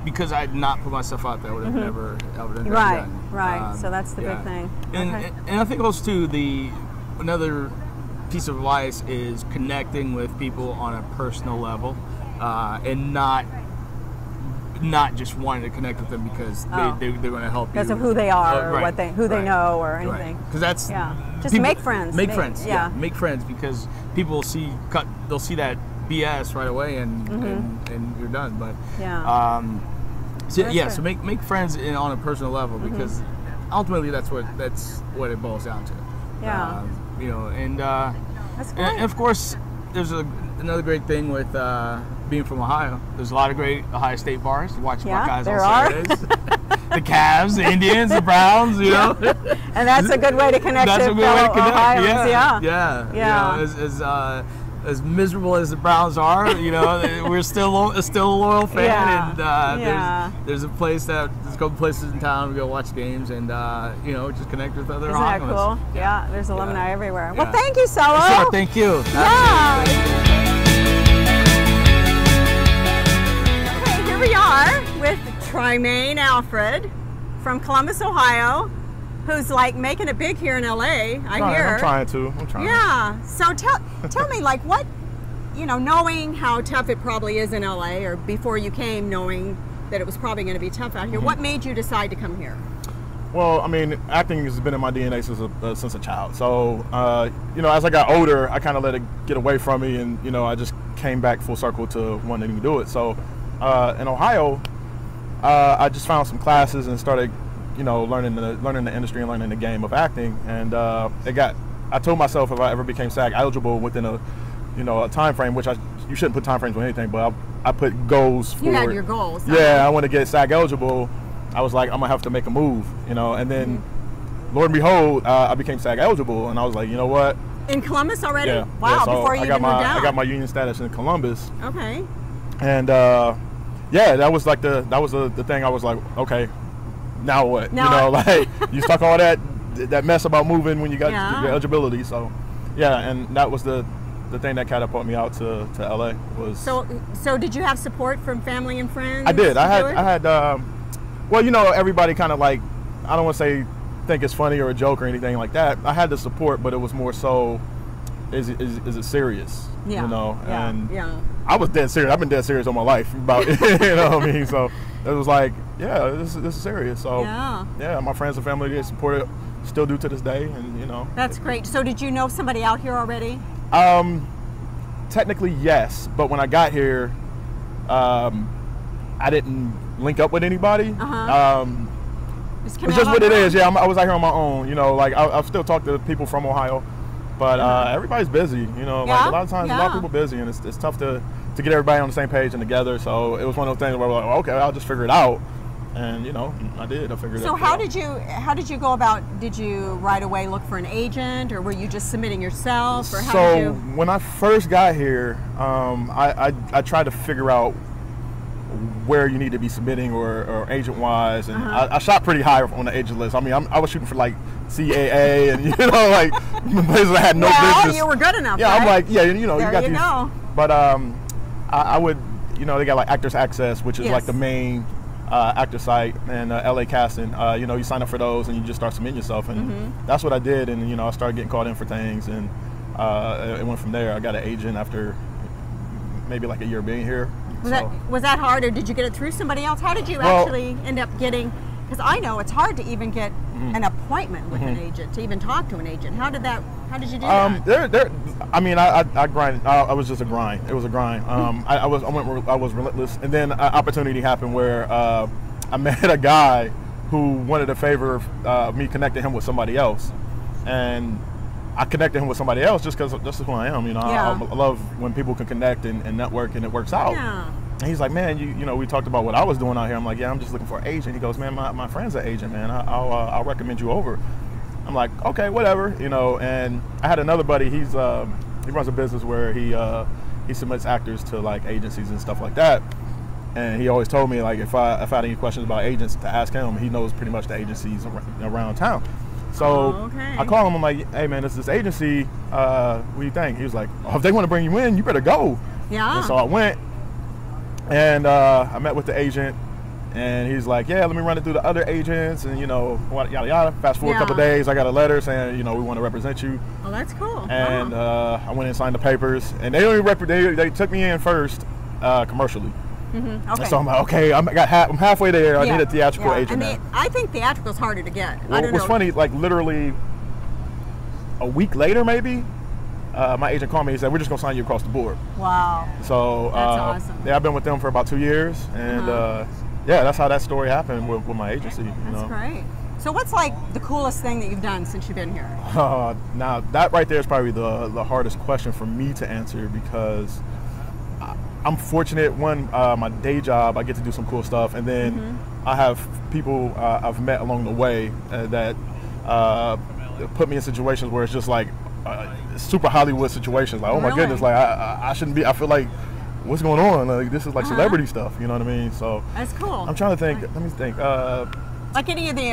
because I had not put myself out there, I would have never done. Right. So that's the big thing. And I think also too, another piece of advice is connecting with people on a personal level, and not just wanting to connect with them because they're going to help you because of who they are, or right, who they know, or anything. Because that's just make friends. Make friends. Yeah, make friends, because people they'll see that BS right away, and you're done. But so make friends on a personal level, because ultimately that's what it boils down to. Yeah. That's great. And of course, there's another great thing with being from Ohio. There's a lot of great Ohio State bars to watch my guys on Saturdays. The Cavs, the Indians, the Browns, And that's a good way to connect with fellow Ohioans. Yeah. As miserable as the Browns are, we're still a loyal fan, and there's a couple places in town we go watch games, and just connect with other Ohioans. Isn't that cool? Yeah, there's alumni everywhere. Well, thank you, Solo. Sure, thank you. Yeah. Okay, here we are with Trymaine Alfred from Columbus, Ohio, who's like making it big here in LA. I hear. I'm trying to. Yeah. So tell me, like, what, knowing how tough it probably is in LA, or before you came, knowing that it was probably going to be tough out here, what made you decide to come here? Well, I mean, acting has been in my DNA since a child. So, as I got older, I kind of let it get away from me, and I just came back full circle to wanting to do it. So, in Ohio, I just found some classes and started, learning the industry and learning the game of acting. And I told myself if I ever became SAG eligible within a time frame, which you shouldn't put time frames on anything, but I put goals for. You had your goals. Yeah, I want to get SAG eligible. I was like, I'm gonna have to make a move, and then, Lord and behold, I became SAG eligible, and I was like, you know what? In Columbus already? Yeah. Wow. So before you even moved out. I got my union status in Columbus. Okay. And that was like the thing. I was like, okay, now what? You stuck all that mess about moving when you got your eligibility. So, and that was the thing that catapulted me out to LA was. So did you have support from family and friends? I did. I had. Everybody kind of like, I don't want to say think it's funny or a joke or anything like that. I had the support, but it was more so, is it serious? Yeah. And I was dead serious. I've been dead serious all my life about it. You know what I mean? So it was like, this is serious. So my friends and family, they supported, still do to this day, and That's great. So did you know somebody out here already? Technically yes, but when I got here, I didn't link up with anybody. It's just what it is. Yeah, I was out here on my own. I've still talked to people from Ohio, but everybody's busy. Like a lot of times, a lot of people busy, and it's tough to get everybody on the same page and together. So it was one of those things where we're like, okay, I'll just figure it out. And I did. I figured it out. So how did you go about? Did you right away look for an agent, or were you just submitting yourself? Or how did you? When I first got here, I tried to figure out where you need to be submitting or agent wise, and I shot pretty high on the agent list. I mean, I was shooting for like CAA and like places that had no business. You were good enough. Yeah, right? I'm like, you got these. Go. But I would, they got like Actors Access, which is like the main actor site, and LA Casting. You sign up for those and you just start submitting yourself, and that's what I did. And I started getting called in for things, and it went from there. I got an agent after maybe like a year being here. Was that hard, or did you get it through somebody else? How did you actually end up getting Because I know it's hard to even get an appointment with an agent, to even talk to an agent. How did you do that? I mean, I grind. I was just a grind. It was a grind. I was relentless, and then an opportunity happened where I met a guy who wanted a favor of me connecting him with somebody else, and I connected him with somebody else just because this is who I am. You know, I love when people can connect and network, and it works out. Yeah. And he's like, man, you know, we talked about what I was doing out here. I'm like, yeah, I'm just looking for an agent. He goes, man, my friend's an agent, man. I'll recommend you over. I'm like, okay, whatever, you know. And I had another buddy. He runs a business where he submits actors to like agencies and stuff like that. And he always told me like if I had any questions about agents to ask him. He knows pretty much the agencies around town. So I call him. I'm like, hey man, this agency. What do you think? He was like, oh, if they want to bring you in, you better go. Yeah. And so I went. And I met with the agent, and he's like, yeah, let me run it through the other agents, and you know, yada yada. Fast forward a couple days, I got a letter saying, you know, we want to represent you. Oh, that's cool. And I went and signed the papers, and they took me in first commercially. Okay. So I'm like, okay, I'm halfway there. I need a theatrical agent. And I think theatrical's harder to get. Well, I don't know. What's funny, like literally a week later, maybe. My agent called me. He said, we're just going to sign you across the board. Wow. So, that's awesome. Yeah, I've been with them for about 2 years. And, yeah, that's how that story happened with my agency. That's great. So what's, like, the coolest thing that you've done since you've been here? Now, that right there is probably the hardest question for me to answer because I'm fortunate. One, my day job, I get to do some cool stuff. And then I have people I've met along the way that put me in situations where it's just like, super Hollywood situations, like, oh my goodness, like I shouldn't be. I feel like, what's going on? Like this is like celebrity stuff, you know what I mean? So that's cool. I'm trying to think. Let me think. Like any of the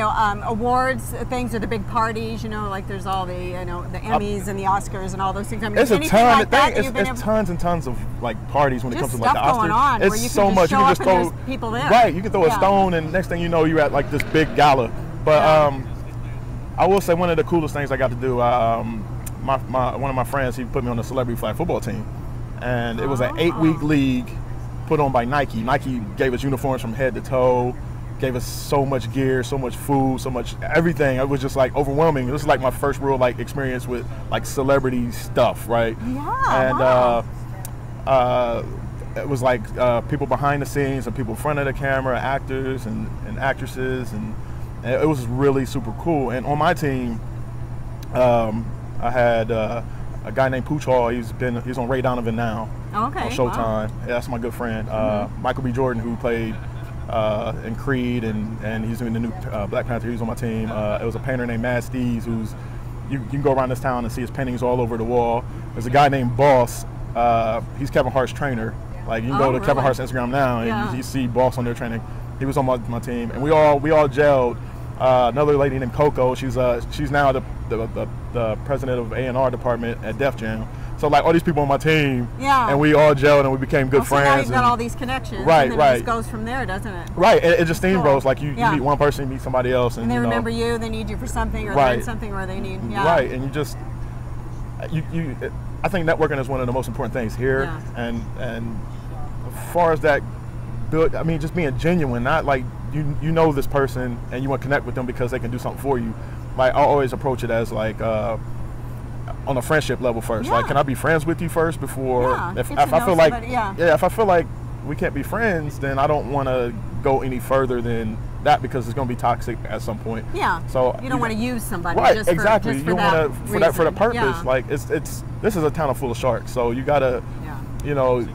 awards things or the big parties, you know, like there's all the the Emmys and the Oscars and all those things. I mean, it's a ton. Like it's tons and tons of like parties when it comes to like the stuff going Oscars. on It's where you so can much. just You can show just up and throw there's people there. Right. You can throw a stone, and next thing you know, you're at like this big gala. But I will say one of the coolest things I got to do. One of my friends, he put me on the celebrity flag football team, and it was an 8-week league put on by Nike. Nike gave us uniforms from head to toe, gave us so much gear, so much food, so much everything. It was just like overwhelming. This is like my first real like experience with like celebrity stuff, right? Yeah. And it was like people behind the scenes and people in front of the camera, actors and actresses, and it was really super cool. And on my team, I had a guy named Pooch Hall. He's on Ray Donovan now. Okay. On Showtime. Yeah, that's my good friend. Michael B. Jordan, who played in Creed, and he's in the new Black Panther. He's on my team. It was a painter named Mad Steves, who's you can go around this town and see his paintings all over the wall. There's a guy named Boss. He's Kevin Hart's trainer. Like you can go to Kevin Hart's Instagram now and you see Boss on there training. He was on my team, and we all gelled. Another lady named Coco. She's now the president of A&R department at Def Jam. So like all these people on my team, and we all gelled and we became good friends. So now you've got all these connections, right? And then it just goes from there, doesn't it? Right. It just steamrolls. Like you meet one person, you meet somebody else, and they remember you. They need you for something, or they're in something where they need. Yeah. Right. And you just I think networking is one of the most important things here, and as far as that, I mean, just being genuine, not like you know this person and you want to connect with them because they can do something for you. Like I always approach it as like on a friendship level first. Like, can I be friends with you first before? If I feel like if I feel like we can't be friends, then I don't want to go any further than that because it's going to be toxic at some point. Yeah. So you don't want to use somebody. Right. Just exactly. For you want to for the purpose. Yeah. Like this is a town full of sharks. So you gotta, you know.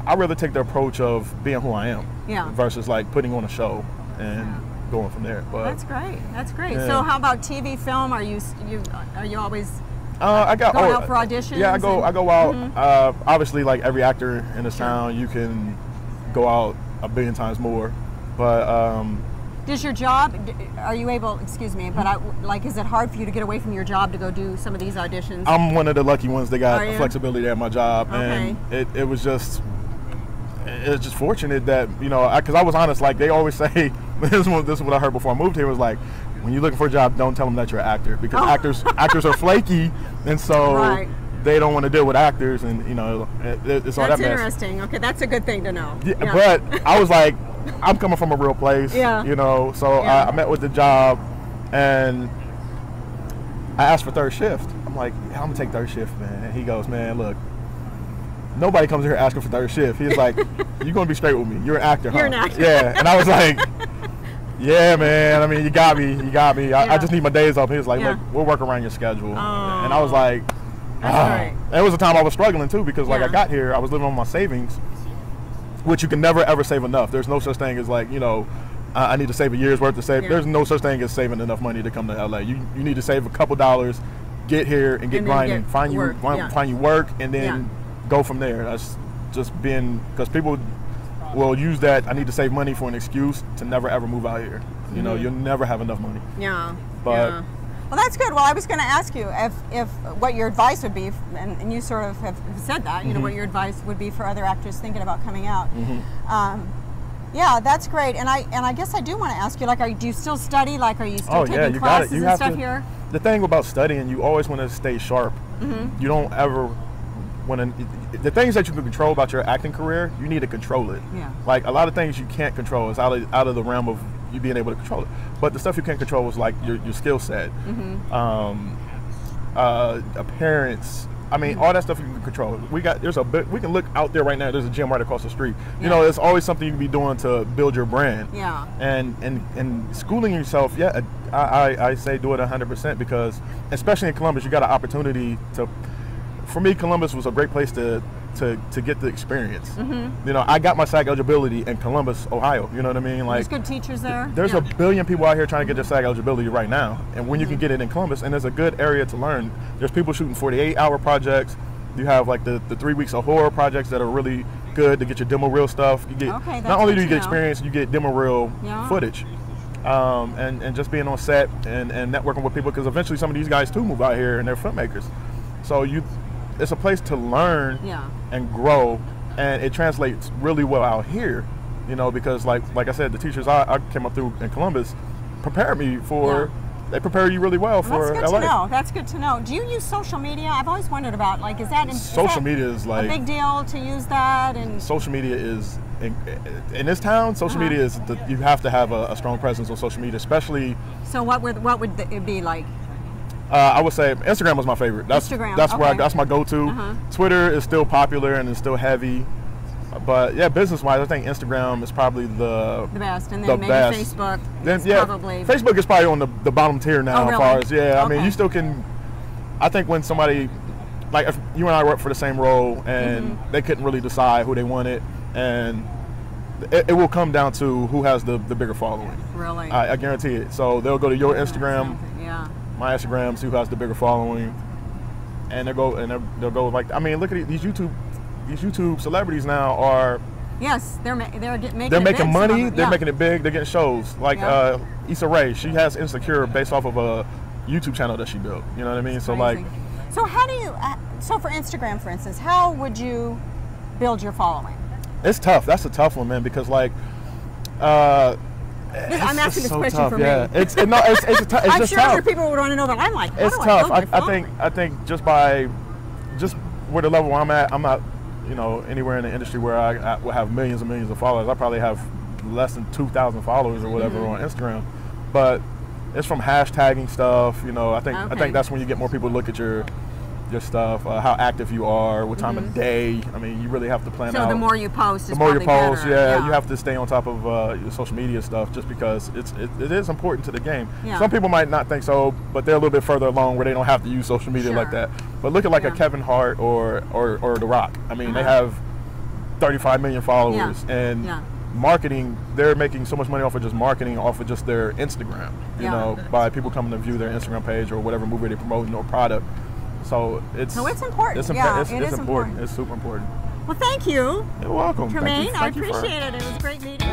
I'd rather take the approach of being who I am versus like putting on a show and going from there. But that's great. That's great. Yeah. So how about TV, film? Are you always I got going out for auditions? Yeah, I go out. Obviously, like every actor in this town, you can go out a billion times more. But does your job? Are you able? Excuse me, but is it hard for you to get away from your job to go do some of these auditions? I'm one of the lucky ones that got flexibility at my job, and it was just. It's just fortunate that, you know, because I was honest, like they always say, this is what I heard before I moved here, was like, when you're looking for a job, don't tell them that you're an actor, because actors are flaky, and so they don't want to deal with actors, and, you know, it's all that mess. That's interesting. Okay, that's a good thing to know. Yeah. But I was like, I'm coming from a real place, Yeah. you know. So I met with the job, and I asked for third shift. I'm like, yeah, I'm gonna take third shift, man. And he goes, man, look, nobody comes here asking for third shift. He's like, you're gonna be straight with me. You're an actor, huh? You're an actor. Yeah. And I was like, yeah, man. I mean, you got me. I just need my days off. He was like, look, we'll work around your schedule. Oh. And I was like, That's It was a time I was struggling too, because like Yeah. I got here, I was living on my savings, which you can never ever save enough. There's no such thing as like, you know, I need to save a year's worth to save. Yeah. There's no such thing as saving enough money to come to LA. You need to save a couple dollars, get here and get And then grinding, get find work, yeah. you work, and then go from there. That's just been, because people will use that I need to save money for an excuse to never ever move out here. You know, you'll never have enough money. Yeah. But yeah. Well, that's good. Well, I was going to ask you if what your advice would be, and you sort of have said that, you know, what your advice would be for other actors thinking about coming out. Yeah, that's great. And I guess I do want to ask you, like, do you still study? Like, are you still taking you classes got it. You and have stuff to, here? The thing about studying, you always want to stay sharp. You don't ever want to. The things that you can control about your acting career, you need to control it. Yeah. Like a lot of things you can't control is out of the realm of you being able to control it. But the stuff you can't control is like your skill set, appearance. I mean, all that stuff you can control. We can look out there right now. There's a gym right across the street. You know, there's always something you can be doing to build your brand. Yeah. And schooling yourself, yeah, I say do it 100%, because especially in Columbus, you got an opportunity to. For me, Columbus was a great place to get the experience. You know, I got my SAG eligibility in Columbus, Ohio. You know what I mean? Like, There's good teachers there. there's a billion people out here trying to get their SAG eligibility right now, and when you can get it in Columbus, and there's a good area to learn. There's people shooting 48-hour projects. You have like the 3 weeks of horror projects that are really good to get your demo reel stuff. You get not only do you get experience, you get demo reel footage, and just being on set and networking with people, because eventually some of these guys too move out here and they're filmmakers. So it's a place to learn and grow, and it translates really well out here, you know, because like I said, the teachers I came up through in Columbus prepared me for. They prepare you really well for That's good LA. to know. That's good to know. Do you use social media? I've always wondered about, like, social media is like a big deal to use that? And social media is in this town. Social media is you have to have a strong presence on social media, especially. So what would it be like? I would say Instagram was my favorite. Instagram, That's where okay. that's my go-to. Twitter is still popular and it's still heavy, but yeah, business-wise, I think Instagram is probably the best, and then maybe best. Facebook. Then, is probably Facebook is probably on the bottom tier now. Oh, really? As far as I mean, Okay. you still can. I think when somebody, like if you and I worked for the same role and they couldn't really decide who they wanted, and it will come down to who has the bigger following. Really? I guarantee it. So they'll go to your Instagram. Yeah. My Instagram, see who has the bigger following, and they'll go like, I mean, look at these YouTube celebrities now are. Yes, they're making money. big, They're making it big. They're getting shows like Issa Rae. She has Insecure based off of a YouTube channel that she built. You know what I mean? So like, so how do you? So for Instagram, for instance, how would you build your following? it's tough. That's a tough one, man, because like. I'm asking this question tough, for yeah. me. It's just I'm sure tough. other people would want to know that. I'm like, how It's do tough. I build my following? I think just where the level I'm at, I'm not, you know, anywhere in the industry where I will have millions and millions of followers. I probably have less than 2,000 followers or whatever on Instagram, but it's from hashtagging stuff. You know, I think that's when you get more people to look at your stuff, how active you are, what time of day. I mean, you really have to plan out. So the more you post, the more you post, better. you have to stay on top of your social media stuff, just because it is important to the game. Yeah. Some people might not think so, but they're a little bit further along where they don't have to use social media like that. But look at like a Kevin Hart or The Rock. I mean, they have 35 million followers, and marketing, they're making so much money off of just marketing, off of just their Instagram, you know, by people coming to view their Instagram page or whatever movie they're promoting or product. So it's important. It's important. It's super important. Well, thank you. You're welcome. Tremaine, I Thank you for- appreciate it. It was a great meeting.